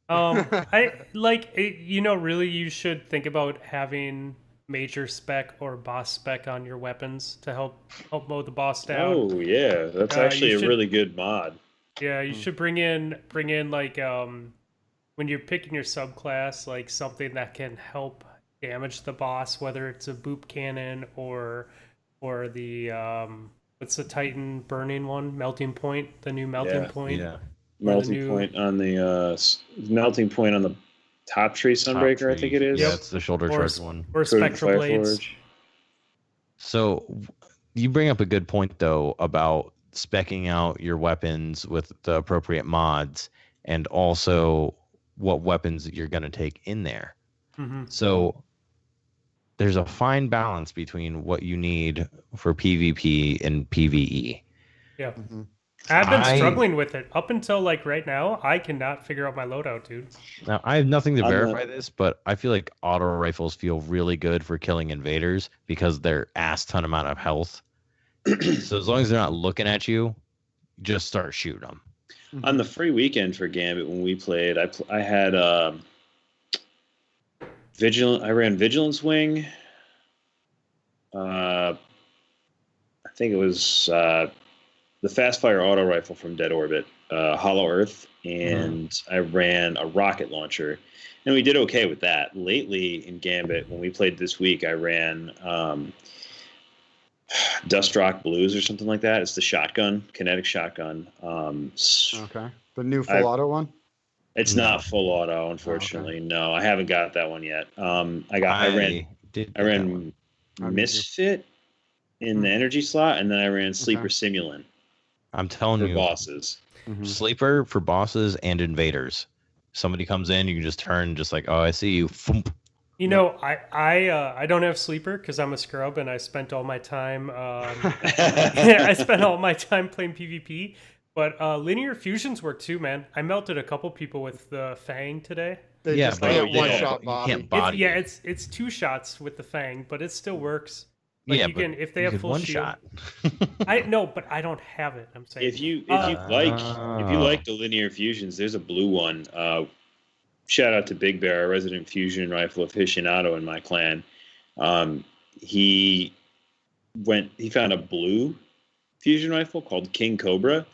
ROLE. I like really you should think about having major spec or boss spec on your weapons to help mow the boss down. Oh yeah, that's You actually a should- really good mod. Yeah, you should bring in like when you're picking your subclass, like something that can help damage the boss, whether it's a boop cannon or the what's the Titan burning one? Melting point, the new melting Yeah. point. Yeah. Melting new- point on the melting point on the top tree sunbreaker, I think it is. Yeah, it's the shoulder Or charge one. Or Code spectral blades. Fireforge. So you bring up a good point though about speccing out your weapons with the appropriate mods and also what weapons you're going to take in there. Hmm. So there's a fine balance between what you need for PvP and PvE. Yeah. Mhm. I've been I- struggling with it up until like right now. I cannot figure out my loadout, dude. Now, I have nothing to I'm not- verify this, but I feel like auto rifles feel really good for killing invaders because they're ass ton amount of health. So as long as they're not looking at you, just start shooting them. On the free weekend for Gambit when we played, I had Vigilant. I ran Vigilance Wing. I think it was the Fast Fire auto rifle from Dead Orbit, Hollow Earth, and I ran a rocket launcher, and we did okay with that. Lately in Gambit, when we played this week, I ran Dust Rock Blues or something like that. It's the shotgun, kinetic shotgun. Okay. The new full I- auto one? It's No. not full auto, unfortunately. No, I haven't got that one yet. I ran did I get that ran one. How did you- Misfit in the energy slot, and then I ran Sleeper Simulant I'm telling for you, bosses. Mhm. sleeper for bosses and invaders. Somebody comes in, you can just turn, just like, oh, I see you. Thump. You know, I don't have sleeper because I'm a scrub and I spent all my time I spent all my time playing PvP. But linear fusions work too, man. I melted a couple people with the Fang today. They Yeah, just but can't you one can't- shot you body. can't body. It's 2 shots with the Fang, but it still works. Like Yeah, you but can if they you have could full one shield. shot. I know, but I don't have it. I'm saying If you Uh, like the linear fusions, there's a blue one. Shout out to Big Bear, a resident fusion rifle aficionado in my clan. He found a blue fusion rifle called King Cobra,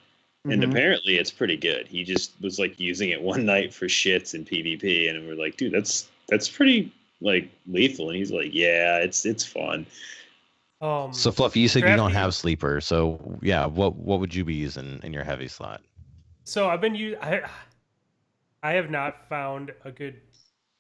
and Mhm. apparently it's pretty good. He just was like using it one night for shits in PvP, and we're like, dude, that's pretty like lethal. And he's like, yeah, it's fun. So Fluffy, you said you don't Scrappy- have sleeper. So yeah, what would you be using in your heavy slot? So I've been I have not found a good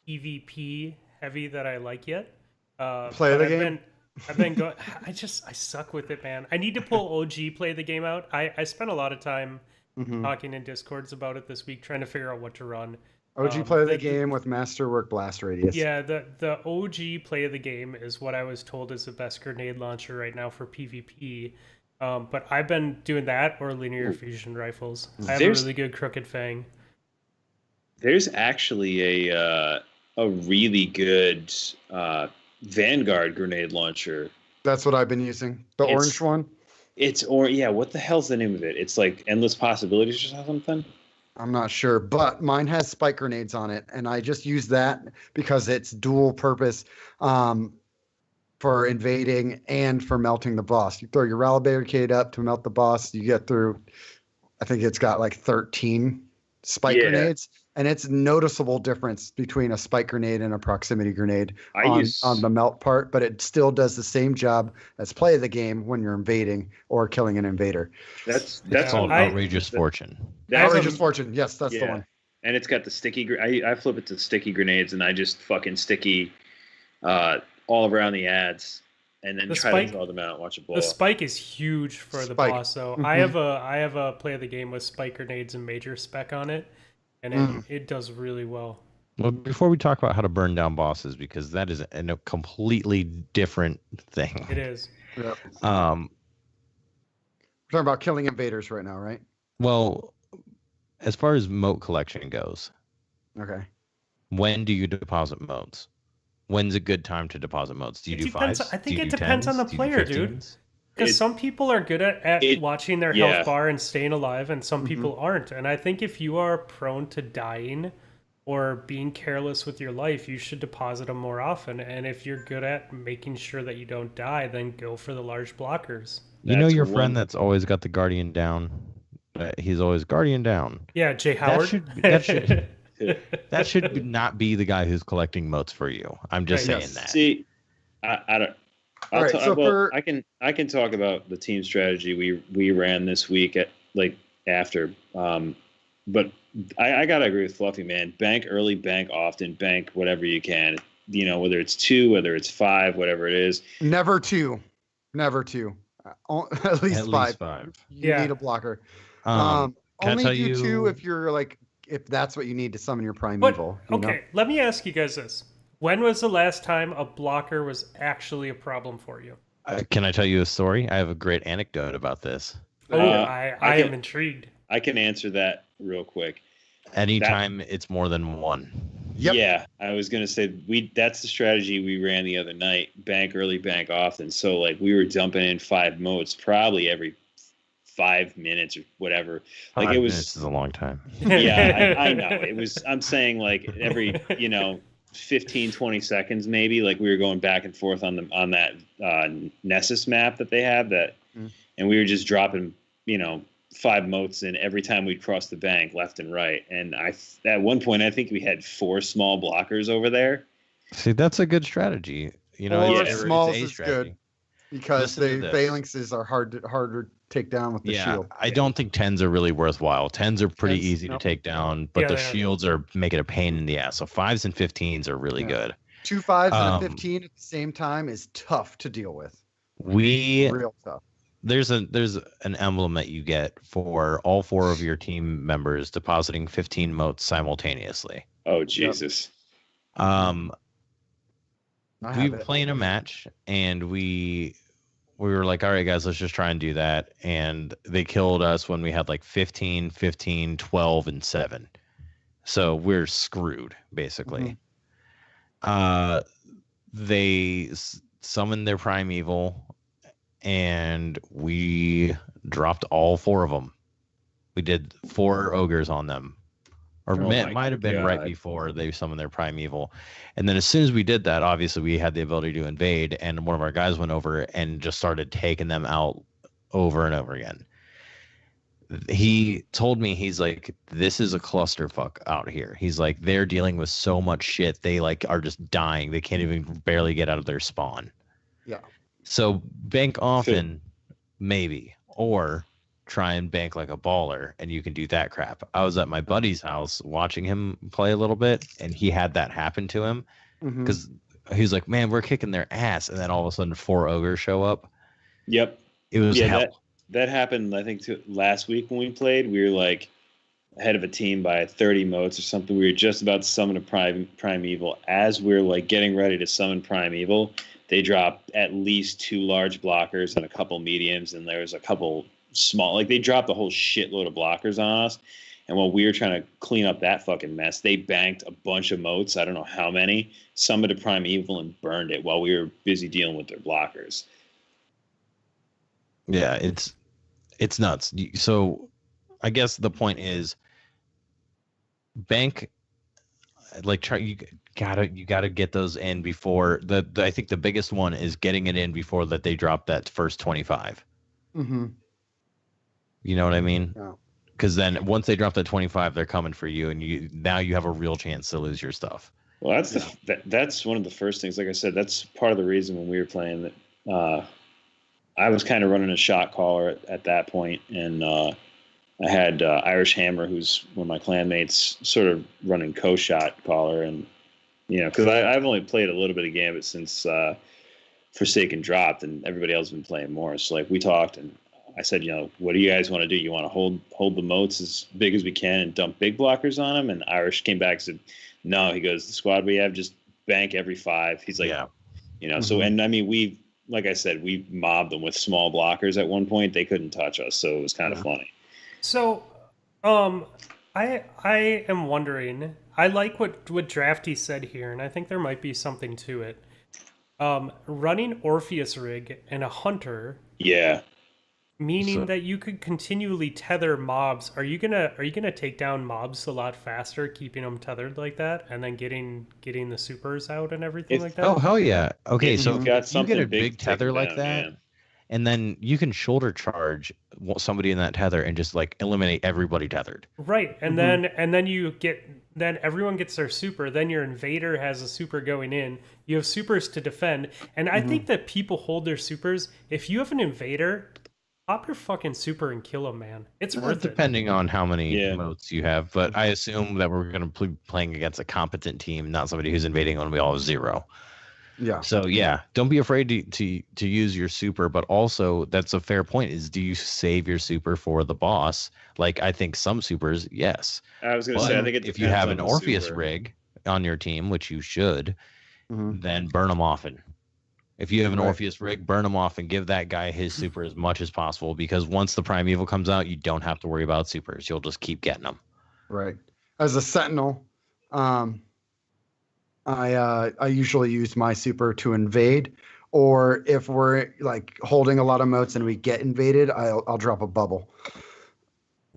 PvP heavy that I like yet. Play but the I've game? I've been going. I suck with it, man. I need to pull OG play the game out. I spent a lot of time Mhm. talking in Discords about it this week, trying to figure out what to run. OG play the the- game with Masterwork Blast Radius. Yeah, the OG play of the game is what I was told is the best grenade launcher right now for PvP. But I've been doing that or linear fusion rifles. I have a There's- really good crooked fang. There's actually a really good Vanguard grenade launcher. That's what I've been using. The It's- orange one? What the hell's the name of it? It's like Endless Possibilities or something. I'm not sure, but mine has spike grenades on it, and I just use that because it's dual purpose for invading and for melting the boss. You throw your rally barricade up to melt the boss. You get through, I think it's got like 13 spike Yeah. grenades, and it's noticeable difference between a spike grenade and a proximity grenade on the melt part, but it still does the same job as play of the game when you're invading or killing an invader. That's That's called I- outrageous fortune. that's Outrageous Fortune, yes, that's the yeah. one. And it's got the sticky. I flip it to sticky grenades, and I just fucking sticky all around the ads, and then The try spike- to draw them out. Watch it blow. The up. spike is huge for the Spike. boss. So Mhm. I have a play of the game with spike grenades and major spec on it, and it does really well. Well, before we talk about how to burn down bosses, because that is a completely different thing. It is. Yep. Um, We're talking about killing invaders right now, right? well, as far as moat collection goes, Okay. when do you deposit moats? When's a good time to deposit moats? Do you It do depends- fives? I think Do you it do depends on 10s? the Do you do player, dude. 15s? Because some people are good at watching their yeah. health bar and staying alive, and some people aren't. And I think if you are prone to dying or being careless with your life, you should deposit them more often. And if you're good at making sure that you don't die, then go for the large blockers. You know That's your one- friend that's always got the guardian down. He's always guardian down. Yeah, Jay Howard. That should not be the guy who's collecting motes for you. I'm just Right, saying that. See, I don't. All right, so well, I can talk about the team strategy we ran this week at after. But I gotta agree with Fluffy, man. Bank early, bank often, bank whatever you can. You know, whether it's 2, whether it's 5, whatever it is. Never 2. At least 5. You Yeah. need a blocker. Can I Only tell do you 2 if you're if that's what you need to summon your But, primeval. you know? okay, let me ask you guys this. When was the last time a blocker was actually a problem for you? Can I tell you a story? I have a great anecdote about this. Oh, I I am can- intrigued. I can answer that real quick. Anytime it's more than 1. Yep. Yeah, I was gonna say that's the strategy we ran the other night. Bank early, bank often. So we were dumping in 5 motes probably every 5 minutes or whatever. 5 it was minutes is a long time. yeah, I know. It was I'm saying every 15, 20 seconds maybe. We were going back and forth on that Nessus map that they have and we were just dropping 5 motes in every time we'd cross the bank left and right. And at one point I think we had 4 small blockers over there. See, that's a good strategy. Or it's smalls a is strategy. good because Listen to the this. phalanxes are harder to take down with the Yeah, shield. I don't think 10s are really worthwhile. 10s are pretty 10s, easy no. to take down, but Yeah, the they are. shields are making a pain in the ass. So 5s and 15s are really Yeah. good. 2 5s and a Um, 15 at the same time is tough to deal with. We Real tough. there's an emblem that you get for all 4 of your team members depositing 15 motes simultaneously. Oh Jesus. I We have were it. playing a match and we were like, all right guys, let's just try and do that. And they killed us when we had 15, 15, 12, and 7. So we're screwed basically. They summoned their primeval and we dropped all 4 of them. We did 4 ogres on them. Or Oh it my might have been right God. before they summoned their primeval. And then as soon as we did that, obviously we had the ability to invade, and one of our guys went over and just started taking them out over and over again. He told me, he's like, this is a clusterfuck out here. He's like, they're dealing with so much shit. They are just dying. They can't even barely get out of their spawn. Yeah. So bank often, maybe, or try and bank like a baller, and you can do that crap. I was at my buddy's house watching him play a little bit, and he had that happen to him Mhm. because he's like, man, we're kicking their ass. And then all of a sudden 4 ogres show up. Yep. It was Yeah, hell. That happened, I think, last week when we played. We were ahead of a team by 30 motes or something. We were just about to summon a primeval. As we're getting ready to summon primeval, they dropped at least 2 large blockers and a couple mediums, and there was a couple small. They dropped a whole shitload of blockers on us. And while we were trying to clean up that fucking mess, they banked a bunch of motes. I don't know how many. Summoned a primeval and burned it while we were busy dealing with their blockers. Yeah, it's nuts. So I guess the point is bank try you gotta get those in before I think the biggest one is getting it in before that they drop that first 25. Mhm. You know what I mean? Yeah. Because then once they drop that 25, they're coming for you, and you have a real chance to lose your stuff. Well, that's one of the first things. Like I said, that's part of the reason when we were playing that I was kind of running a shot caller at that point, and I had Irish Hammer, who's one of my clanmates, sort of running co-shot caller, and because I've only played a little bit of Gambit since Forsaken dropped, and everybody else has been playing more. So we talked, and I said, what do you guys want to do? You want to hold the motes as big as we can and dump big blockers on them? And Irish came back and said, no. He goes, the squad we have, just bank every 5. He's like, yeah. So, and I mean, like I said, we mobbed them with small blockers at one point. They couldn't touch us, so it was kind of funny. So, I am wondering. I like what Drafty said here, and I think there might be something to it. Running Orpheus rig and a hunter, Yeah. meaning So that you could continually tether mobs. Are you gonna take down mobs a lot faster, keeping them tethered like that, and then getting the supers out and everything If like oh that? hell yeah. Okay, if so you've if got you get a something big big to take tether them like down, that, yeah. and then you can shoulder charge somebody in that tether and just like eliminate everybody tethered. Right, and Mhm. then then everyone gets their super. Then your invader has a super going in. You have supers to defend, and I Mhm. think that people hold their supers. If you have an invader, pop your fucking super and kill him, man. It's worth it. Depending on how many Yeah. motes you have, but I assume that we're going to be playing against a competent team, not somebody who's invading when we all have 0. Yeah. So yeah, don't be afraid to use your super, but also that's a fair point. Is do you save your super for the boss? Like I think some supers, yes. I was gonna But say, I think it if you depends have on an the Orpheus super. rig on your team, which you should, Mhm. then burn them often. If you have an Right. Orpheus rig, burn them off and give that guy his super as much as possible because once the Primeval comes out, you don't have to worry about supers. You'll just keep getting them. Right. As a sentinel, um, I usually use my super to invade, or if we're like holding a lot of moats and we get invaded, I'll drop a bubble.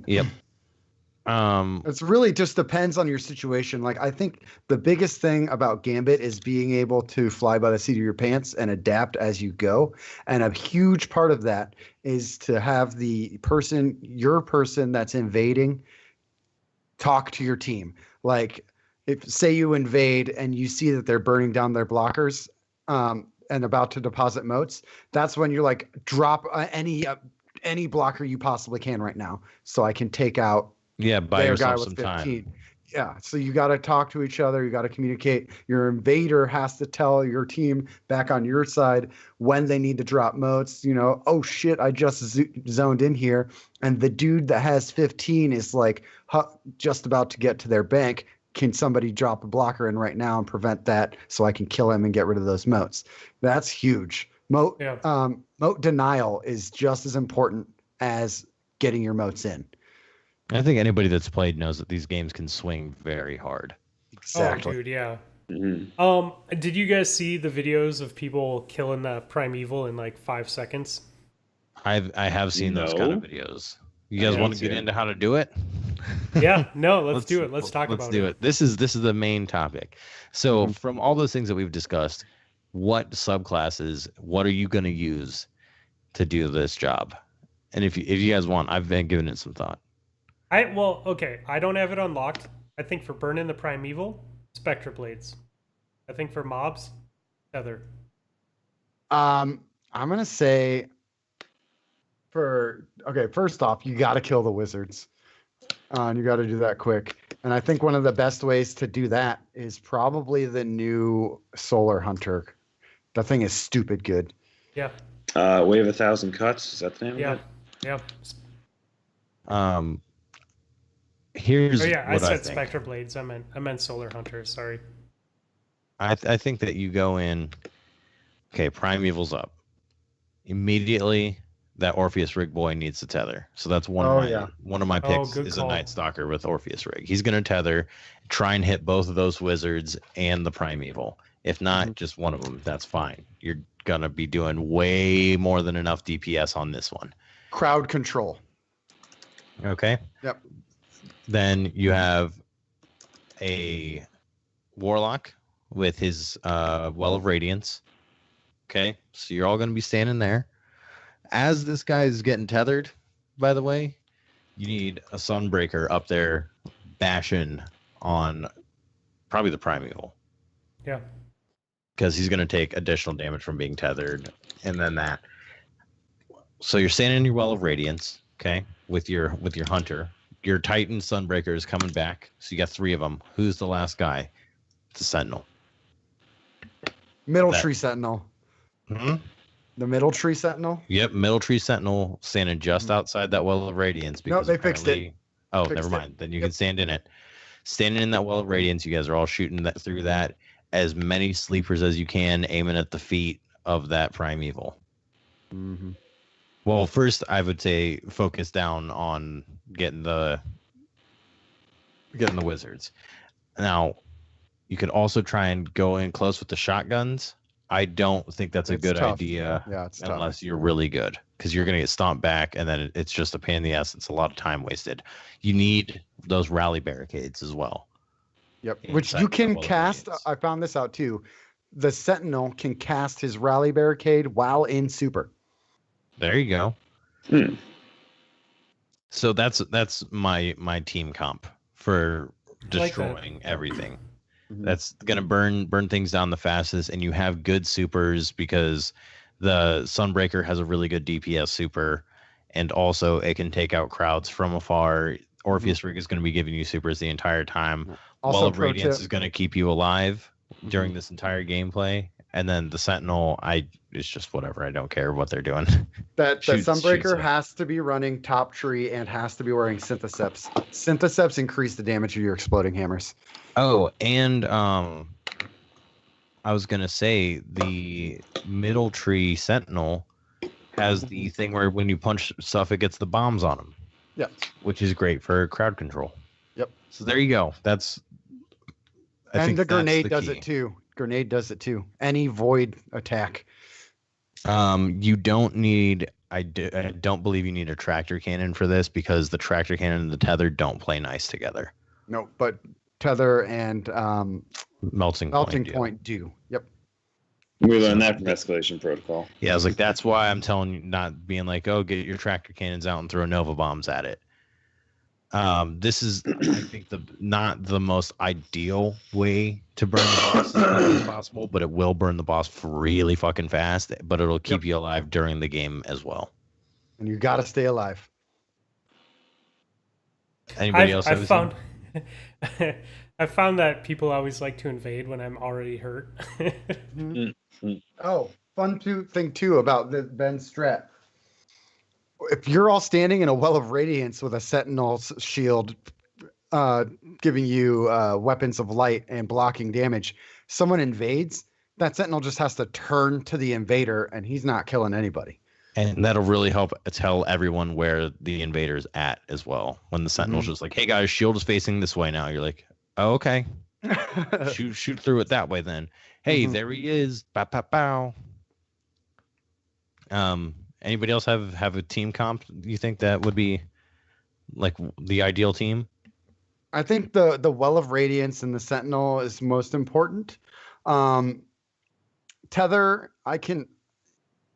Yep. It's really just depends on your situation. Like I think the biggest thing about Gambit is being able to fly by the seat of your pants and adapt as you go. And a huge part of that is to have your person that's invading talk to your team. Like if say you invade and you see that they're burning down their blockers and about to deposit moats, that's when you're like drop any blocker you possibly can right now, so I can take out yeah, buy their guy yourself with some 15. time. Yeah, so you got to talk to each other. You got to communicate. Your invader has to tell your team back on your side when they need to drop moats. You know, oh shit, I just zoned in here, and the dude that has 15 is like just about to get to their bank. Can somebody drop a blocker in right now and prevent that so I can kill him and get rid of those moats? That's huge. Moat Yeah. moat denial is just as important as getting your moats in. I think anybody that's played knows that these games can swing very hard. Exactly. Oh, dude, yeah. Mhm. Did you guys see the videos of people killing the Primeval in like 5 seconds? I have seen those kind of No. videos. You guys Yeah, want let's to get hear it. into how to do it? Yeah, no, let's do it. Let's talk about do it. This is the main topic. So Mhm. from all those things that we've discussed, what subclasses, what are you going to use to do this job? And if you guys want, I've been giving it some thought. Okay, I don't have it unlocked. I think for burning the Primeval, Spectra Blades. I think for mobs, Tether. I'm gonna say first off, you got to kill the wizards, and you got to do that quick. And I think one of the best ways to do that is probably the new Solar Hunter. That thing is stupid good. Yeah, Wave 1,000 Cuts. Is that the name yeah, of it? yeah. Here's Oh yeah, I what I said think. Spectra Blades. I meant Solar Hunter. Sorry. I think that you go in. Okay, Primeval's up. Immediately, that Orpheus rig boy needs to tether. So that's one Oh, of my yeah. one of my Oh, picks good is call. a Night Stalker with Orpheus rig. He's gonna tether, try and hit both of those wizards and the Primeval. If not, just one of them. That's fine. You're gonna be doing way more than enough DPS on this one. Crowd control. Okay. Yep. Then you have a Warlock with his Well of Radiance. Okay, so you're all going to be standing there. As this guy is getting tethered, by the way, you need a Sunbreaker up there bashing on probably the Primeval Yeah. because he's going to take additional damage from being tethered, and then that. So you're standing in your Well of Radiance, okay, with your Hunter. Your Titan Sunbreaker is coming back, so you got 3 of them. Who's the last guy? It's a Sentinel. Middle That- Tree Sentinel. Mm-hmm. The Middle Tree Sentinel. Yep, Middle Tree Sentinel standing just outside that Well of Radiance. No, Because they fixed it. apparently- Oh, Fixed never it. mind. Then you can stand in it. Standing in that Well of Radiance, you guys are all shooting that through that. As many sleepers as you can, aiming at the feet of that Primeval. Mm-hmm. Well, first I would say focus down on getting the wizards. Now, you could also try and go in close with the shotguns I don't think that's a It's good tough. idea Yeah, it's tough. unless you're really good, because you're going to get stomped back, and then it's just a pain in the ass. It's a lot of time wasted. You need those rally barricades as well. Yep. in Which you Sentinel can Wall of cast. Radiance. I found this out too. The Sentinel can cast his rally barricade while in super. There you go. Hmm. So that's my team comp for Like that. destroying everything. Mhm. That's gonna burn things down the fastest, and you have good supers because the Sunbreaker has a really good DPS super, and also it can take out crowds from afar. Orpheus Rig is going to be giving you supers the entire time. Also, Wall of pro Radiance tip. is going to keep you alive during Mhm. this entire gameplay, and then the Sentinel, it's just whatever. I don't care what they're doing. That Shoots Sunbreaker them. has to be running top tree and has to be wearing Syntheseps. Syntheseps increase the damage of your exploding hammers. Oh, and I was gonna say the middle tree Sentinel has the thing where when you punch stuff, it gets the bombs on them. Yep. Which is great for crowd control. Yep. So there you go. I And think the that's grenade the does key. it too. Grenade does it too. Any void attack. You don't need. I don't believe you need a tractor cannon for this because the tractor cannon and the tether don't play nice together. No, but Tether and Melting Melting do. Point do. Yep. We learned that from Escalation Protocol. Yeah, I was like, that's why I'm telling you, not being like, oh, get your tractor cannons out and throw Nova bombs at it. This is, I think, not the most ideal way to burn the boss as quickly as possible, but it will burn the boss really fucking fast. But it'll keep you alive during the game as well. And you got to stay alive. Anybody else? I've found I found that people always like to invade when I'm already hurt. Oh, thing too about the Ben Strat. If you're all standing in a well of radiance with a Sentinel's shield giving you weapons of light and blocking damage, someone invades, that Sentinel just has to turn to the invader and he's not killing anybody. And that'll really help tell everyone where the invader's at as well. When the Sentinel's just like, hey guys, shield is facing this way now. You're like, oh, okay. shoot through it that way then. Hey, there he is. Bow, pow, pow. Anybody else have a team comp you think that would be like the ideal team? I think the Well of Radiance and the Sentinel is most important. Tether,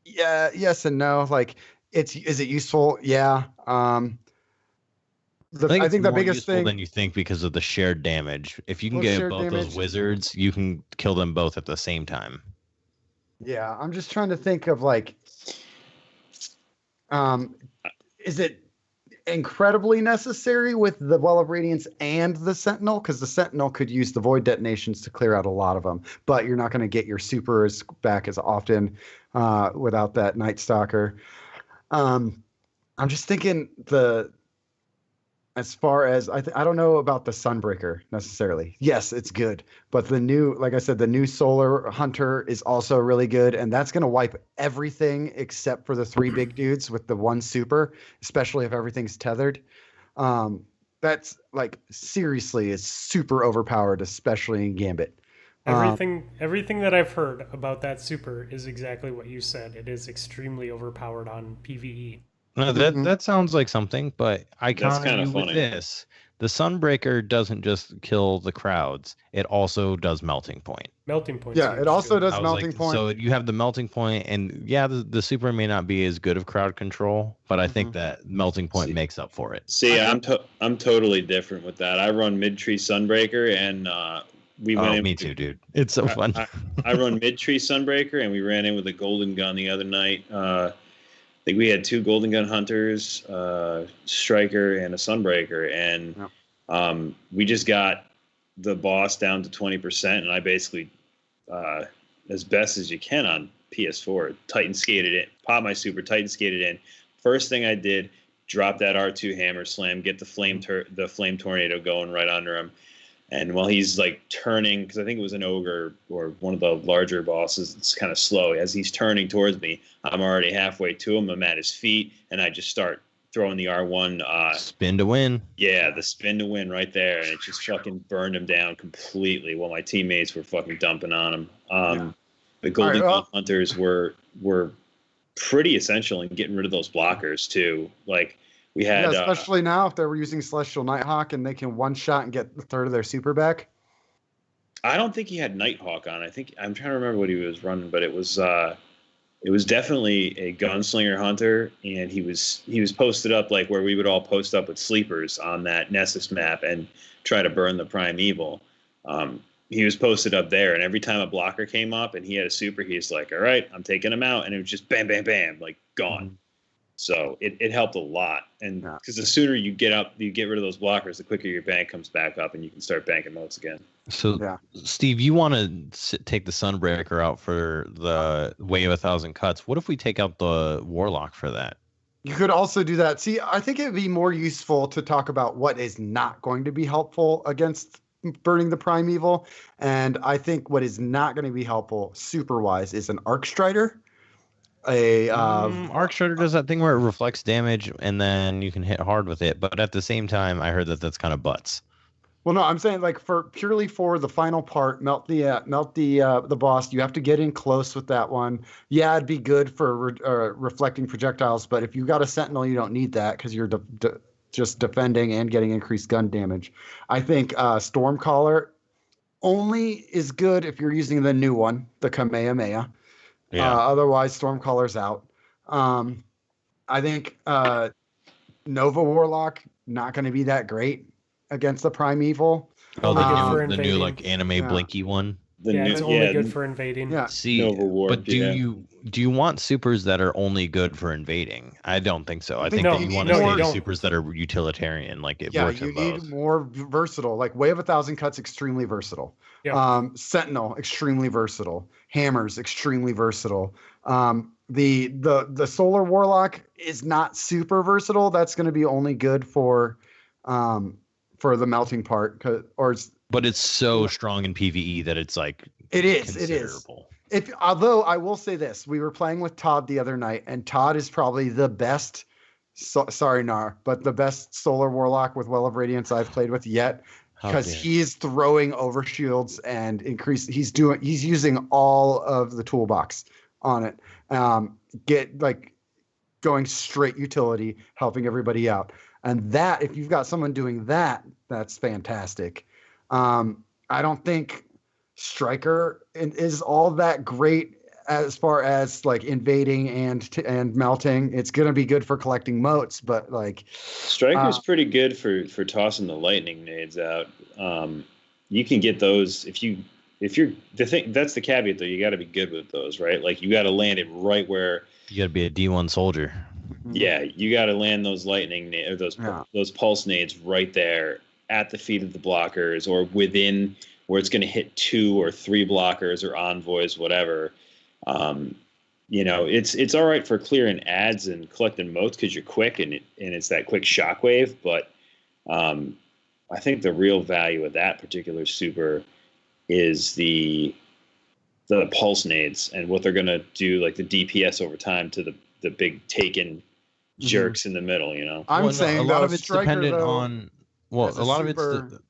yes and no. Like, is it useful? Yeah. I think it's the more biggest useful thing than you think because of the shared damage. If you can Well, get shared both damage- those wizards, you can kill them both at the same time. Yeah, I'm just trying to think of like, is it incredibly necessary with the Well of Radiance and the Sentinel? Because the Sentinel could use the Void detonations to clear out a lot of them, but you're not going to get your supers back as often without that Night Stalker. I'm just thinking as far as I don't know about the Sunbreaker necessarily. Yes, it's good, but like I said, the new Solar Hunter is also really good, and that's going to wipe everything except for the 3 big dudes with the 1 super, especially if everything's tethered. That's like seriously is super overpowered, especially in Gambit. Everything that I've heard about that super is exactly what you said. It is extremely overpowered on PvE. No, that sounds like something, but I That's counter kinda you with funny. this. The Sunbreaker doesn't just kill the crowds; it also does Melting Point. Melting point. Yeah, it also does I was Melting like, Point. so you have the Melting Point, and yeah, the super may not be as good of crowd control, but I think that Melting Point See- makes up for it. See, I'm totally different with that. I run mid tree Sunbreaker, and we went Oh, in. me too, dude. It's so fun. I run mid tree Sunbreaker, and we ran in with a golden gun the other night. I think we had 2 golden gun hunters, striker, and a Sunbreaker, and we just got the boss down to 20%, and I basically, as best as you can on PS4, Titan skated in, pop my super, Titan skated in. First thing I did, drop that R2 hammer slam, get the flame tornado going right under him. And while he's like turning, because I think it was an ogre or one of the larger bosses, it's kind of slow. As he's turning towards me, I'm already halfway to him. I'm at his feet, and I just start throwing the R1. Spin to win. Yeah, the spin to win right there, and it just fucking burned him down completely while my teammates were fucking dumping on him. the Golden well- Hunters were pretty essential in getting rid of those blockers too. Like we had, especially now if they were using Celestial Nighthawk and they can one shot and get a third of their super back. I don't think he had Nighthawk on. I think I'm trying to remember what he was running, but it was definitely a gunslinger hunter, and he was posted up like where we would all post up with sleepers on that Nessus map and try to burn the Primeval. He was posted up there, and every time a blocker came up and he had a super, he's like, all right, I'm taking him out. And it was just bam, bam, bam, like gone. Mm-hmm. So it helped a lot. And because the sooner you get rid of those blockers, the quicker your bank comes back up and you can start banking motes again. So, Steve, you want to take the Sunbreaker out for the Way of 1,000 Cuts. What if we take out the Warlock for that? You could also do that. See, I think it'd be more useful to talk about what is not going to be helpful against burning the Primeval. And I think what is not going to be helpful super-wise is an Arc Strider. Arc Strider does that thing where it reflects damage and then you can hit hard with it. But at the same time, I heard that that's kind of butts. Well, no, I'm saying like purely for the final part, melt the boss. You have to get in close with that one. Yeah, it'd be good for reflecting projectiles, but if you got a Sentinel, you don't need that because you're just defending and getting increased gun damage. I think Stormcaller only is good if you're using the new one, the Kamehameha. Yeah. Otherwise, Stormcaller's out. I think Nova Warlock not going to be that great against the Primeval. Oh, the new invading. like anime Blinky one. It's only good for invading. Yeah. See, Nova Ward, but do you want supers that are only good for invading? I don't think so. I think No, that you want no, to you see don't. supers that are utilitarian, like it Yeah, works you in need both. more versatile. Like Way of 1,000 Cuts, extremely versatile. Yeah. Sentinel, extremely versatile. Hammers, extremely versatile. The Solar Warlock is not super versatile. That's going to be only good for the melting part, But it's so strong in PvE that it's like it is. considerable. Although I will say this, we were playing with Todd the other night, and Todd is probably the best. Sorry, Nar, but the best Solar Warlock with Well of Radiance I've played with yet, because he is throwing overshields and he's using all of the toolbox on it. Going straight utility, helping everybody out. And that, if you've got someone doing that, that's fantastic. I don't think Striker is all that great as far as like invading and melting. It's going to be good for collecting motes, but like Striker's pretty good for tossing the lightning nades out. You can get those if you're that's the caveat though. You got to be good with those, right? Like you got to land it right where You got to be a D1 soldier. Yeah, you got to land those those pulse nades right there at the feet of the blockers or within where it's going to hit 2 or 3 blockers or envoys, whatever. It's all right for clearing ads and collecting motes because you're quick and it's that quick shockwave. But I think the real value of that particular super is the pulse nades and what they're going to do, like the DPS over time to the big taken jerks in the middle. I'm saying a lot of it's Striker, dependent though, on. Well, a lot of it's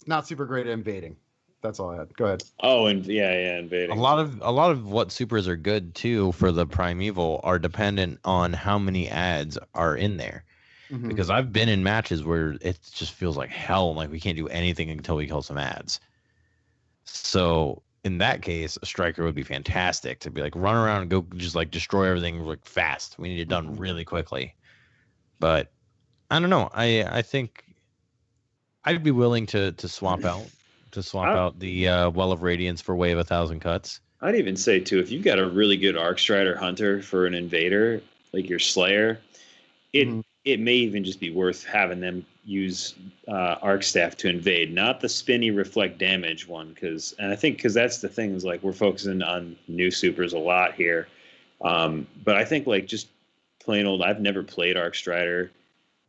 not super great at invading. That's all I had. Go ahead. Oh, and invading. a lot of what supers are good too for the Primeval are dependent on how many ads are in there. Mhm. Because I've been in matches where it just feels like hell, like we can't do anything until we kill some ads. So in that case, a Striker would be fantastic to be like run around and go just like destroy everything like fast. We need it done really quickly. But I don't know. I think I'd be willing to swap out the Well of Radiance for Way of 1,000 Cuts. I'd even say too, if you've got a really good Arc Strider hunter for an invader, like your Slayer, it may even just be worth having them use Arc Staff to invade, not the spinny reflect damage one, because that's the thing is like we're focusing on new supers a lot here, but I think like just plain old, I've never played Arc Strider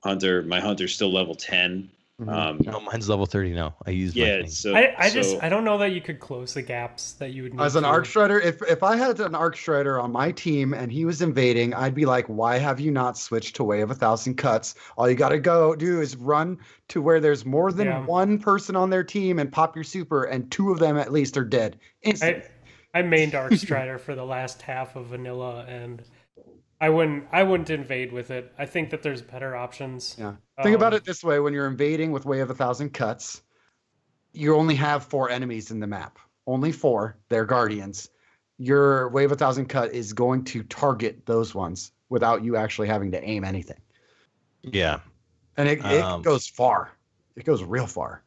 hunter. My hunter's still level 10. No, mine's level 30 now. I use my thing. So I don't know that you could close the gaps that you would need As an to. Arc Strider, if I had an Arc Strider on my team and he was invading, I'd be like, why have you not switched to Way of 1,000 Cuts? All you got to go do is run to where there's more than one person on their team and pop your super, and 2 of them at least are dead instantly. I mained Arcstrider for the last half of vanilla, and I wouldn't invade with it. I think that there's better options. Yeah. Think about Um, it this way: when you're invading with Way of a Thousand Cuts, you only have 4 enemies in the map. Only 4. They're guardians. Your Way of a Thousand Cut is going to target those ones without you actually having to aim anything. Yeah. And it goes far. It goes real far.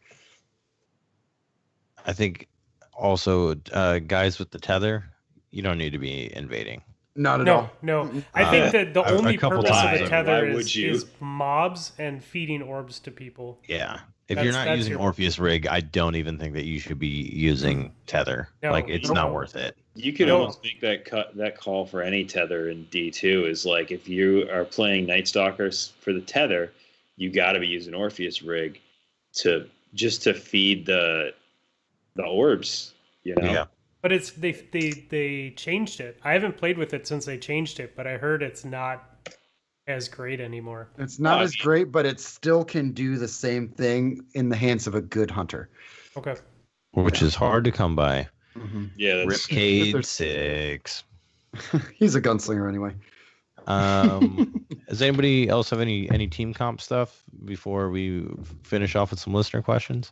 I think also guys with the tether, you don't need to be invading. Not at no, all. no. I think that the a only couple purpose of times. the Why tether would you? is mobs and feeding orbs to people. Yeah. If you're not using your... Orpheus Rig, I don't even think that you should be using tether. No, like it's no. not worth it. You could No. almost make that call for any tether in D2 is like if you are playing Night Stalkers for the tether, you got to be using Orpheus Rig to feed the orbs, you know. Yeah. But it's they changed it. I haven't played with it since they changed it, but I heard it's not as great anymore. It's not Oh, as great, but it still can do the same thing in the hands of a good hunter. Okay. Which is hard to come by. Yeah, that's Ripcade 6. He's a gunslinger anyway. Does anybody else have any team comp stuff before we finish off with some listener questions?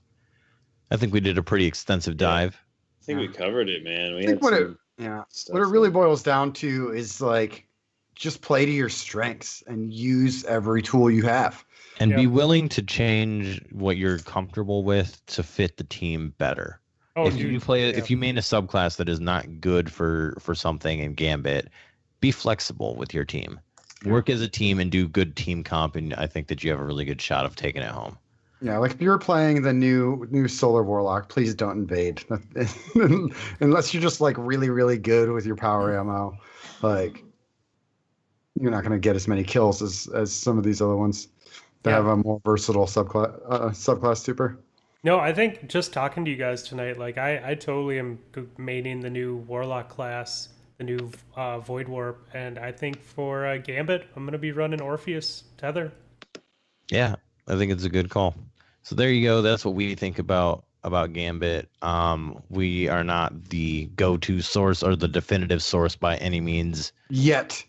I think we did a pretty extensive dive. I think we covered it, man. I think what it really boils down to is like just play to your strengths and use every tool you have. And be Yeah. willing to change what you're comfortable with to fit the team better. Oh, if you play, yeah. if you main a subclass that is not good for something in Gambit, be flexible with your team. Work as a team and do good team comp, and I think that you have a really good shot of taking it home. Yeah, like if you're playing the new Solar Warlock, please don't invade. Unless you're just like really, really good with your power ammo. Like you're not going to get as many kills as some of these other ones that Yeah. have a more versatile subclass super. No, I think just talking to you guys tonight, like I totally am maining the new Warlock class, the new Void Warp, and I think for Gambit, I'm gonna be running Orpheus Tether. Yeah, I think it's a good call. So there you go. That's what we think about Gambit. We are not the go-to source or the definitive source by any means. Yet.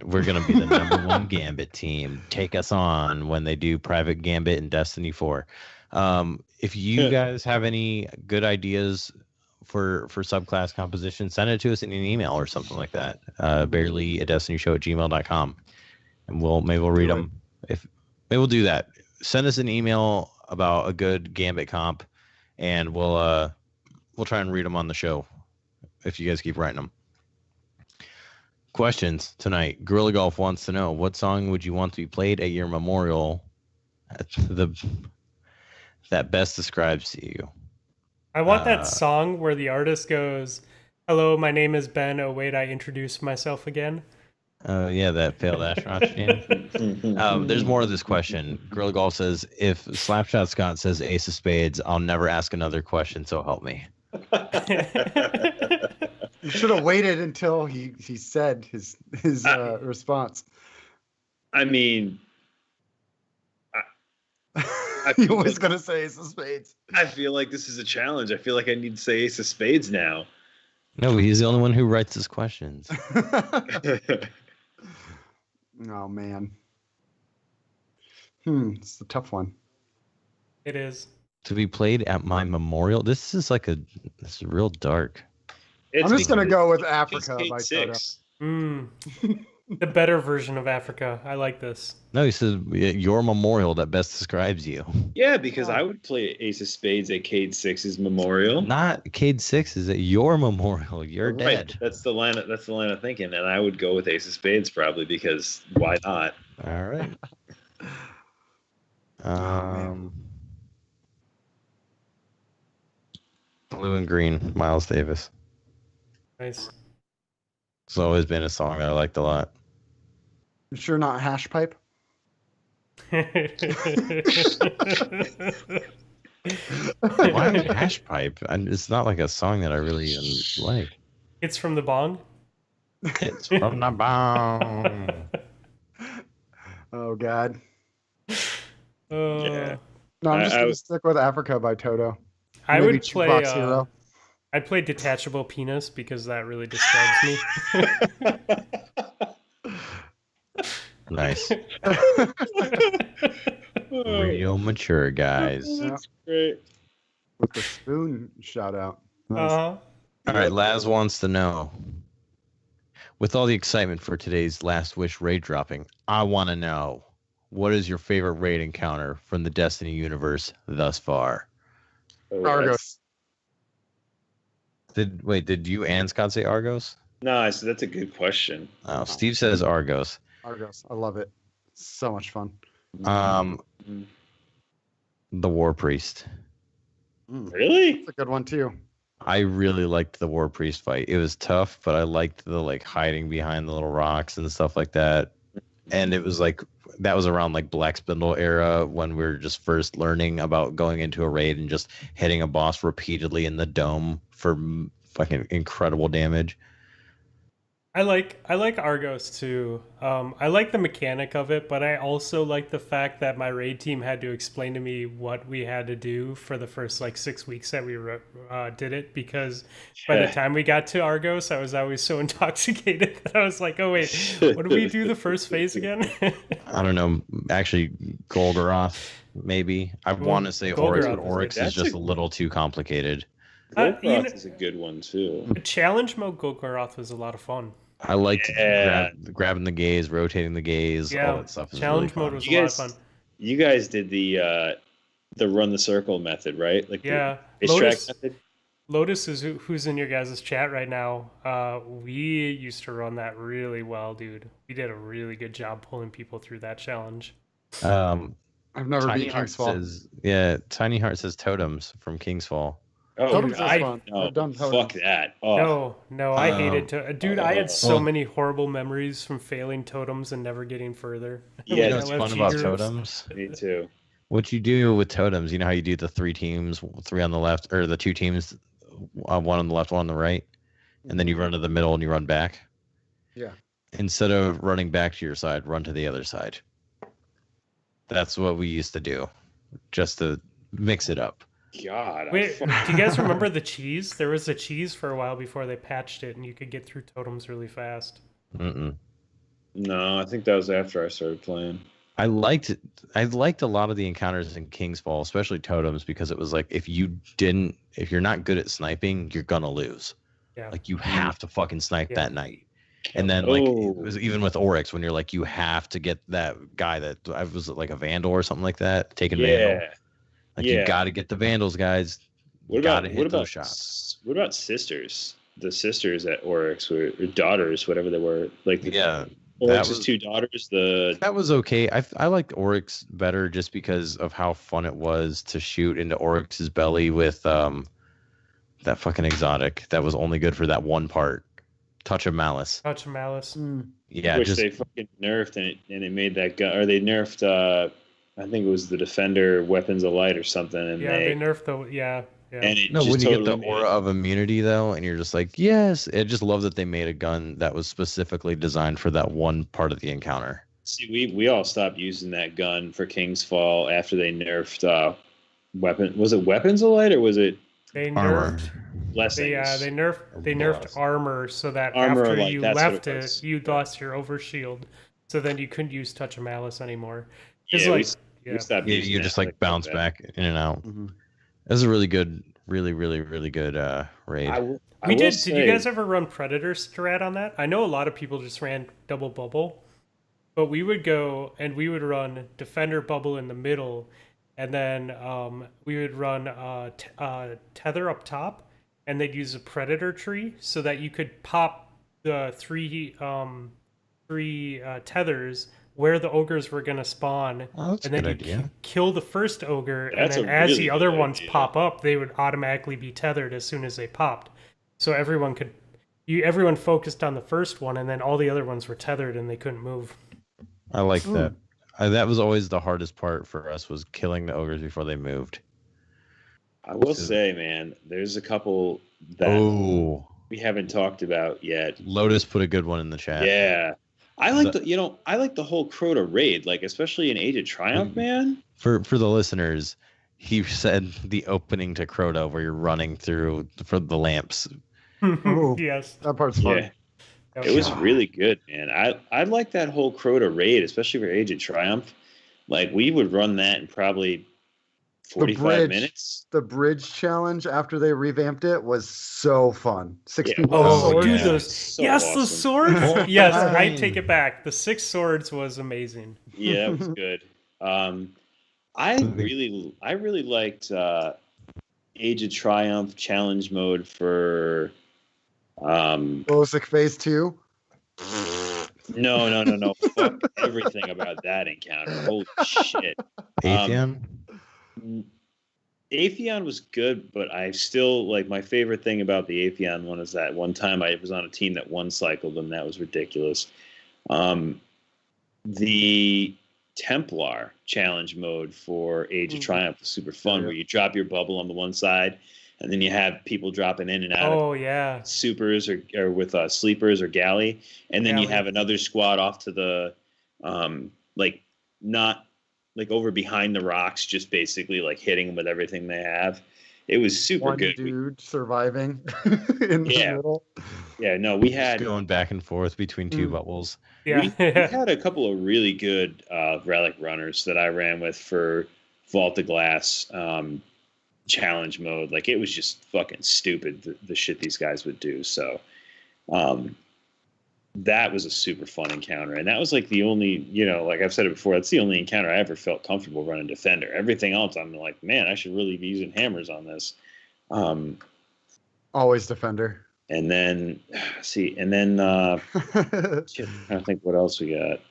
We're gonna be the number one Gambit team. Take us on when they do Private Gambit and Destiny 4. If you guys have any good ideas for subclass composition, send it to us in an email or something like that. barely@destinyshow@gmail.com, and maybe we'll read them. Maybe we'll do that. Send us an email about a good Gambit comp, and we'll try and read them on the show if you guys keep writing them. Questions tonight. Gorilla Golf wants to know, what song would you want to be played at your memorial that best describes you? I want that song where the artist goes, "Hello, my name is Ben. Oh wait, I introduced myself again." Yeah, that failed astronaut jam. There's more to this question. Gorilla Golf says, if Slapshot Scott says Ace of Spades, I'll never ask another question, so help me. You should have waited until he said his response. I mean, He was going to say Ace of Spades. I feel like this is a challenge. I feel like I need to say Ace of Spades now. No, he's the only one who writes his questions. Oh, man. It's a tough one. It is. To be played at my memorial? This is real dark. It's I'm just going to go with it's Africa Kate by Toto. Six. The better version of Africa. I like this. No, he says your memorial that best describes you. Yeah, because I would play Ace of Spades at Cade Six's memorial. Not Cade 6 is at your memorial. You're Right, dead. that's the line. That's the line of thinking, and I would go with Ace of Spades probably because why not? All right. man. Blue and Green, Miles Davis. Nice. It's always been a song that I liked a lot. You sure not Hash Pipe? Why Hash Pipe? It's not like a song that I really like. It's from the Bong. It's from the bong. Oh, God. Uh, Yeah. No, I'm I just going to was- stick with Africa by Toto. I Maybe would play. Jukebox Hero. I'd play detachable penis because that really describes me. Nice. Real mature guys. That's great. With the spoon shout out. Nice. Uh-huh. All right, Laz wants to know. With all the excitement for today's Last Wish raid dropping, I want to know, what is your favorite raid encounter from the Destiny universe thus far? Oh, Argos. Did you and Scott say Argos? No, so that's a good question. Oh, Steve says Argos. Argos. I love it. So much fun. Mhm. The War Priest. Really? It's a good one too. I really liked the War Priest fight. It was tough, but I liked the like hiding behind the little rocks and stuff like that. And it was like that was around like Black Spindle era when we were just first learning about going into a raid and just hitting a boss repeatedly in the dome for fucking incredible damage. I like Argos too. I like the mechanic of it, but I also like the fact that my raid team had to explain to me what we had to do for the first like 6 weeks that we did it, because by the time we got to Argos, I was always so intoxicated that I was like, oh wait, what do we do the first phase again? I don't know. Actually, Golgoroth, maybe. I want to say Oryx, but Golgoroth is Oryx like- is just that's a a- little too complicated. Golgoroth you know- is a good one too. The challenge mode Golgoroth was a lot of fun. I liked Yeah. grabbing the gaze, rotating the gaze, all that stuff. Is Challenge really mode fun. was You a guys- lot of fun. You guys did the run the circle method, right? Like Yeah, the racetrack Lotus, method. Lotus is who's in your guys' chat right now. We used to run that really well, dude. We did a really good job pulling people through that challenge. Um, I've never Tiny beat Heart Kingsfall. says, Tiny Heart says totems from Kingsfall. Oh, Totems is God, fun. no, I've done fuck totems. that. Oh, No, I Oh. hated to. Dude, I had so Well- many horrible memories from failing totems and never getting further. Yeah, You know I what's left fun about G-groups. totems? me too. What you do with totems, you know how you do the 3 teams, 3 on the left, or the 2 teams, 1 on the left, 1 on the right, and then you run to the middle and you run back? Yeah. Instead of running back to your side, run to the other side. That's what we used to do, just to mix it up. God. Wait, do you guys remember the cheese? There was a cheese for a while before they patched it, and you could get through totems really fast. Mm-mm. No, I think that was after I started playing. I liked a lot of the encounters in Kingsfall, especially totems, because it was like if you're not good at sniping, you're gonna lose. Yeah. Like you have to fucking snipe Yeah. that night. And then like Oh. it was even with Oryx when you're like you have to get that guy that I was like a Vandal or something like that, taking Vandal. Yeah. Like yeah. you got to get the Vandals, guys. You What about gotta hit what about those shots. What about sisters? The sisters at Oryx or daughters, whatever they were. Like the Yeah, Oryx's was- 2 daughters. The that was okay. I liked Oryx better just because of how fun it was to shoot into Oryx's belly with that fucking exotic that was only good for that one part. Touch of Malice. Touch of Malice. Yeah, which just they fucking nerfed and it made that gun, or they nerfed. I think it was the Defender Weapons of Light or something, and Yeah, they nerfed the yeah. and it no, just when you totally get the made aura it- of immunity though, and you're just like, yes. I just love that they made a gun that was specifically designed for that one part of the encounter. See, we all stopped using that gun for King's Fall after they nerfed weapon. Was it Weapons of Light or was it They Armor. nerfed. Blessings? They nerfed Bless. armor so that Armor after light, you that's what left it it, was. you lost your overshield, so then you couldn't use Touch of Malice anymore. It's Yeah, like we stopped You, using you that, just like bounce that. back in and out. Mhm. It was a really good, really good raid. I we will did. say, Did you guys ever run Predator strat on that? I know a lot of people just ran double bubble, but we would go and we would run Defender bubble in the middle, and then we would run Tether up top, and they'd use a Predator tree so that you could pop the three tethers where the ogres were going to spawn, Oh, that's a and then good you idea. kill the first ogre, That's and then a as really the other good ones idea. pop up, they would automatically be tethered as soon as they popped. So everyone could, everyone focused on the first one, and then all the other ones were tethered and they couldn't move. I like that. That was always the hardest part for us was killing the ogres before they moved. I will So- say, man, there's a couple that Oh, we haven't talked about yet. Lotus put a good one in the chat. Yeah. I like I like the whole Crota raid, like especially in Age of Triumph, man. For the listeners, he said the opening to Crota where you're running through for the lamps. Oh. Yes. That part's fun. Yeah. It was really good, man. I like that whole Crota raid, especially for Age of Triumph. Like, we would run that in probably 45 minutes. The bridge challenge after they revamped it was so fun. Six Yeah. people. Oh, with swords. dude, yeah. those So yes, awesome. the swords. Oh, Yes, I fine. take it back. The 6 swords was amazing. Yeah, that was good. I really liked Age of Triumph challenge mode for Bosic Phase 2. no. Fuck everything about that encounter. Holy shit. Atheon? Atheon was good, but I still like my favorite thing about the Atheon one is that one time I was on a team that one cycled and that was ridiculous. The Templar challenge mode for Age of Triumph was super fun, where you drop your bubble on the one side, and then you have people dropping in and out Oh of yeah. supers or with sleepers or galley, and then you Galley. have another squad off to the like not like over behind the rocks, just basically like hitting them with everything they have. It was super One good. dude surviving in the Yeah. middle. Yeah, no, we Just had going back and forth between two bubbles. Yeah. we had a couple of really good relic runners that I ran with for Vault of Glass challenge mode. Like, it was just fucking stupid, the shit these guys would do. So that was a super fun encounter. And that was like the only, like I've said it before, that's the only encounter I ever felt comfortable running Defender. Everything else, I'm like, man, I should really be using hammers on this. Always Defender. And then, shit, I'm trying to think what else we got.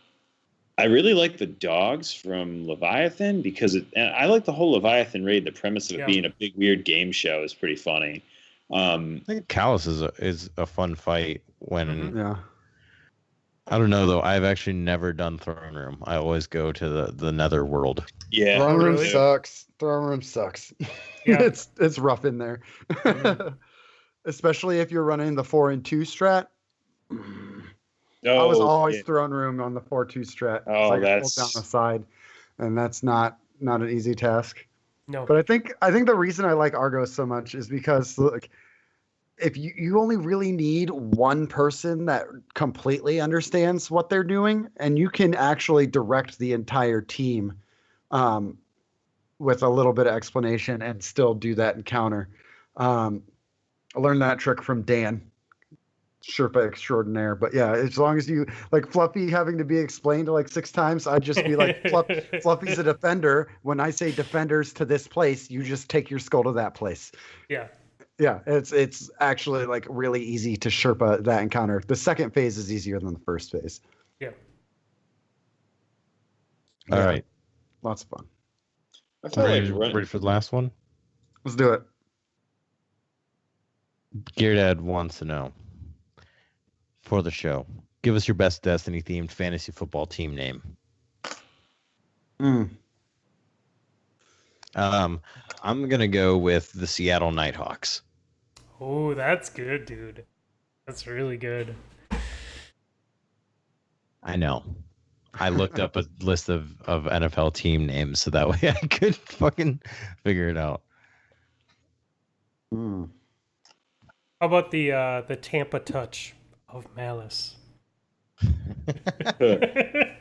I really like the dogs from Leviathan because and I like the whole Leviathan raid. The premise of it being a big weird game show is pretty funny. I think Callus is a fun fight when Yeah. I don't know though. I've actually never done Throne Room. I always go to the Nether World. Yeah, Throne room really? sucks. Throne room sucks. Yeah. It's rough in there. Especially if you're running the 4 and 2 strat. I was always throne room on the 4-2 strat. Oh, I could that's- pull down the side, and that's not an easy task. No. But I think the reason I like Argos so much is because like if you only really need one person that completely understands what they're doing, and you can actually direct the entire team with a little bit of explanation and still do that encounter. I learned that trick from Dan, Sherpa extraordinaire. But yeah, as long as you like Fluffy having to be explained like 6 times, I'd just be like, Fluffy's a defender. When I say defenders to this place, you just take your skull to that place. Yeah. Yeah, it's actually like really easy to Sherpa that encounter. The second phase is easier than the first phase. Yeah. All Yeah, right, lots of fun. I felt like ready running. for the last one. Let's do it. Gear Dad wants to know for the show. Give us your best Destiny themed fantasy football team name. I'm gonna go with the Seattle Nighthawks. Oh, that's good, dude. That's really good. I know. I looked up a list of NFL team names so that way I could fucking figure it out. How about the Tampa touch of Malice? The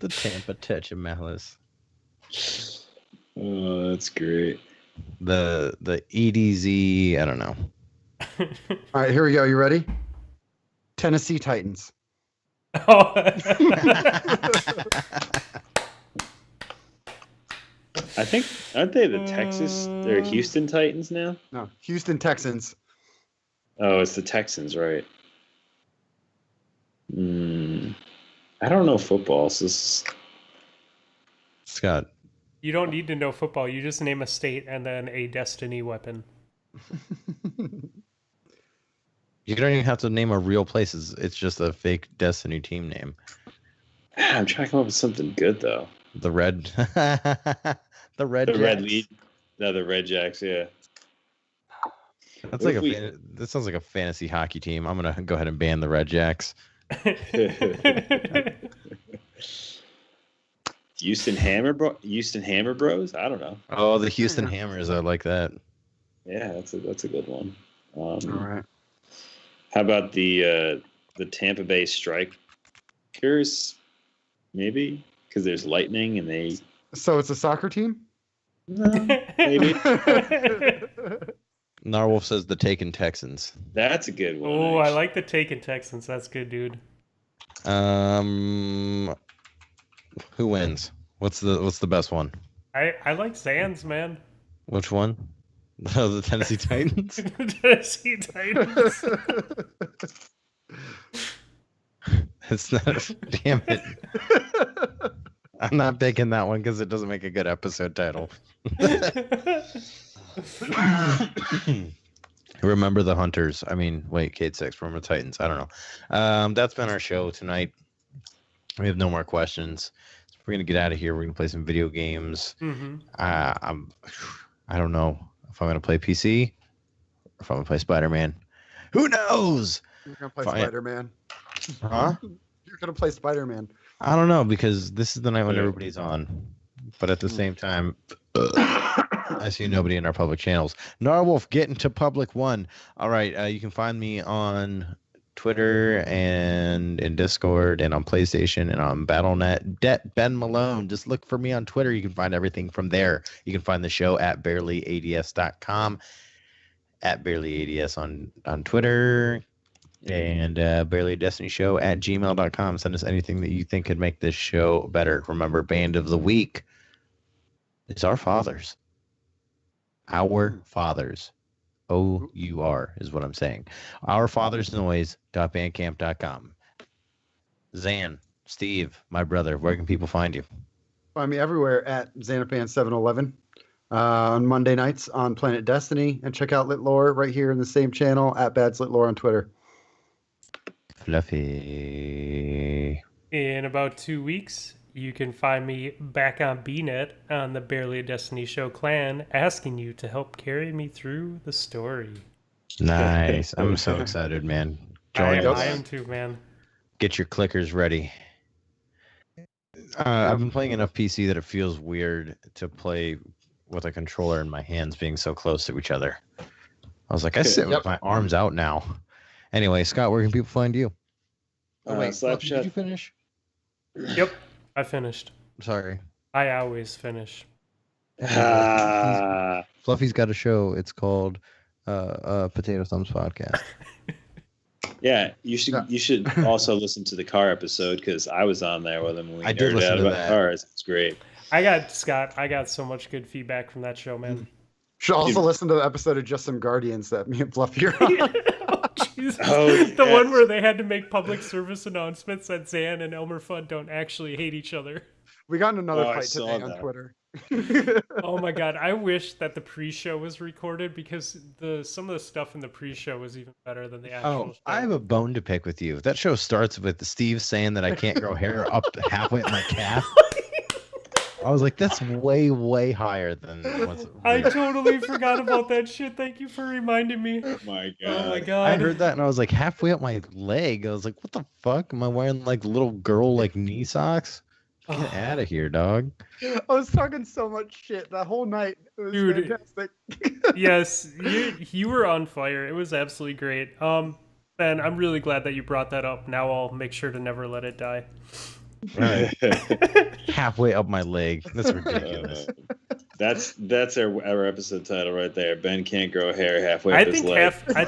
Tampa touch of Malice. Oh, that's great. The EDZ, I don't know. All right, here we go. You ready? Tennessee Titans. Oh. I think aren't they the Texas or Houston Titans now? No, Houston Texans. Oh, it's the Texans, right? I don't know football. So this is... Scott. You don't need to know football. You just name a state and then a Destiny weapon. You don't even have to name a real place. It's just a fake Destiny team name. I'm trying to come up with something good though. The Red the Red Jacks. Lead. No, the Red Jacks. Yeah. That's What like if that sounds like a fantasy hockey team. I'm gonna go ahead and ban the Red Jacks. Houston Hammer Bros. I don't know. Oh, the Houston Hammers. I like that. Yeah, that's a good one. All right. How about the Tampa Bay Strikers? Maybe because there's lightning and they. So it's a soccer team? No, maybe Narwolf says the Taken Texans. that's a good one. Oh, I actually. like the Taken Texans. That's good, dude. Who wins? What's the best one? I like Sands, man. Which one? The Tennessee Titans. Tennessee Titans. It's not. Damn it! I'm not picking that one because it doesn't make a good episode title. Remember the Hunters. I mean, wait, Kate Six. Remember the Titans. I don't know. That's been our show tonight. We have no more questions. So we're gonna get out of here. We're gonna play some video games. I don't know if I'm gonna play PC or if I'm gonna play Spider-Man. Who knows? You're gonna play Fine. Spider-Man. Huh? You're gonna play Spider-Man. I don't know because this is the night when Yeah. everybody's on. But at the same time, I see nobody in our public channels. Narwolf, get into public one. All right, you can find me on Twitter and in Discord and on PlayStation and on Battle.net. Ben Malone. Just look for me on Twitter. You can find everything from there. You can find the show at barelyads.com, at barelyads on Twitter, and barely a destiny show at gmail.com. Send us anything that you think could make this show better. Remember, band of the week is our fathers. Our fathers. OUR is what I'm saying. Ourfathersnoise.bandcamp.com. Zan, Steve, my brother, where can people find you? Find me everywhere at Xanapan711 on Monday nights on Planet Destiny, and check out Litlore right here in the same channel at Bads Litlore on Twitter. Fluffy. In about 2 weeks, you can find me back on BNet on the Barely a Destiny Show clan, asking you to help carry me through the story. Nice. I'm so excited, man. Join I us. am too, man. Get your clickers ready. I've been playing enough PC that it feels weird to play with a controller in my hands being so close to each other. I was like, I sit with my arms out now. Anyway, Scott, where can people find you? Slapshot. Did you finish? Yep, I finished. Sorry. I always finish. Ah, Fluffy's got a show. It's called Potato Thumbs Podcast. yeah, you should also listen to the car episode because I was on there with him when we I did nerded listen out to about that. cars. It's great. I got so much good feedback from that show, man. Should also listen to the episode of Just Some Guardians that me and Fluffy are on. Oh, Jesus. Oh, The yes. one where they had to make public service announcements that Zan and Elmer Fudd don't actually hate each other. We got in another Oh, I fight saw today on that. Twitter. Oh my god, I wish that the pre-show was recorded because some of the stuff in the pre-show was even better than the actual Oh, show. I have a bone to pick with you. That show starts with Steve saying that I can't grow hair up halfway at my calf. I was like, that's way, way higher than what's I real. totally forgot about that shit. Thank you for reminding me. Oh my god. Oh my I god. heard that and I was like halfway up my leg. I was like, what the fuck? Am I wearing like little girl like knee socks? Get out of here, dog. I was talking so much shit that whole night. It was Dude. fantastic. Yes, you were on fire. It was absolutely great. Ben, I'm really glad that you brought that up. Now I'll make sure to never let it die. Right. Halfway up my leg. That's ridiculous. That's our episode title right there. Ben can't grow hair halfway I up his think leg. I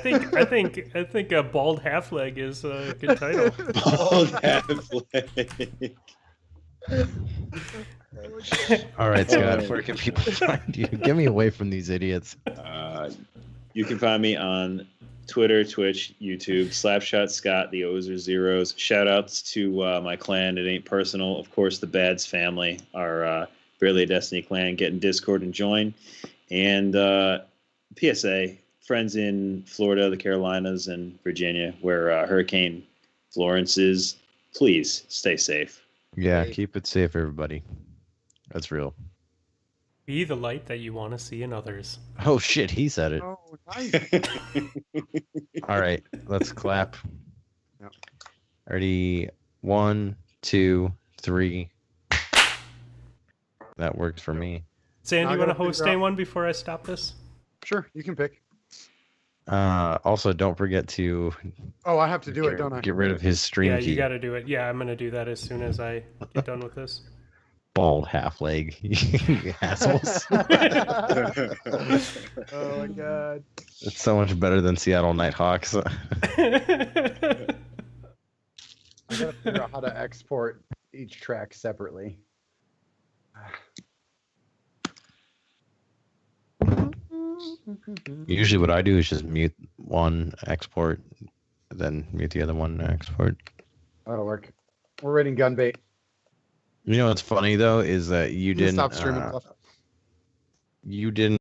think a bald half leg is a good title. Bald half leg. All right, Scott, where can people find you? Get me away from these idiots. You can find me on Twitter, Twitch, YouTube, Slapshot Scott, the O's are zeros. Shout outs to my clan. It ain't personal. Of course, the Bads family, our Barely a Destiny clan. Get in Discord and join. And PSA, friends in Florida, the Carolinas, and Virginia, where Hurricane Florence is, please stay safe. Yeah, keep it safe, everybody. That's real. Be the light that you want to see in others. Oh shit, he said it. Oh, nice. All right, let's clap. Yep. Ready? 1, 2, 3. That works for me. Sam, Now do I you want to gotta host figure out- one before I stop this? Sure, you can pick. Also, don't forget to Oh, I have to do it, don't I? get rid of his stream Yeah, key. you got to do it. Yeah, I'm going to do that as soon as I get done with this. Bald half leg, you assholes. Oh my god. It's so much better than Seattle Nighthawks. I gotta figure out how to export each track separately. Usually, what I do is just mute one, export, then mute the other one, export. That'll work. We're rating Gunbait. You know what's funny though is that you Can you didn't. stop streaming, Fluff? You didn't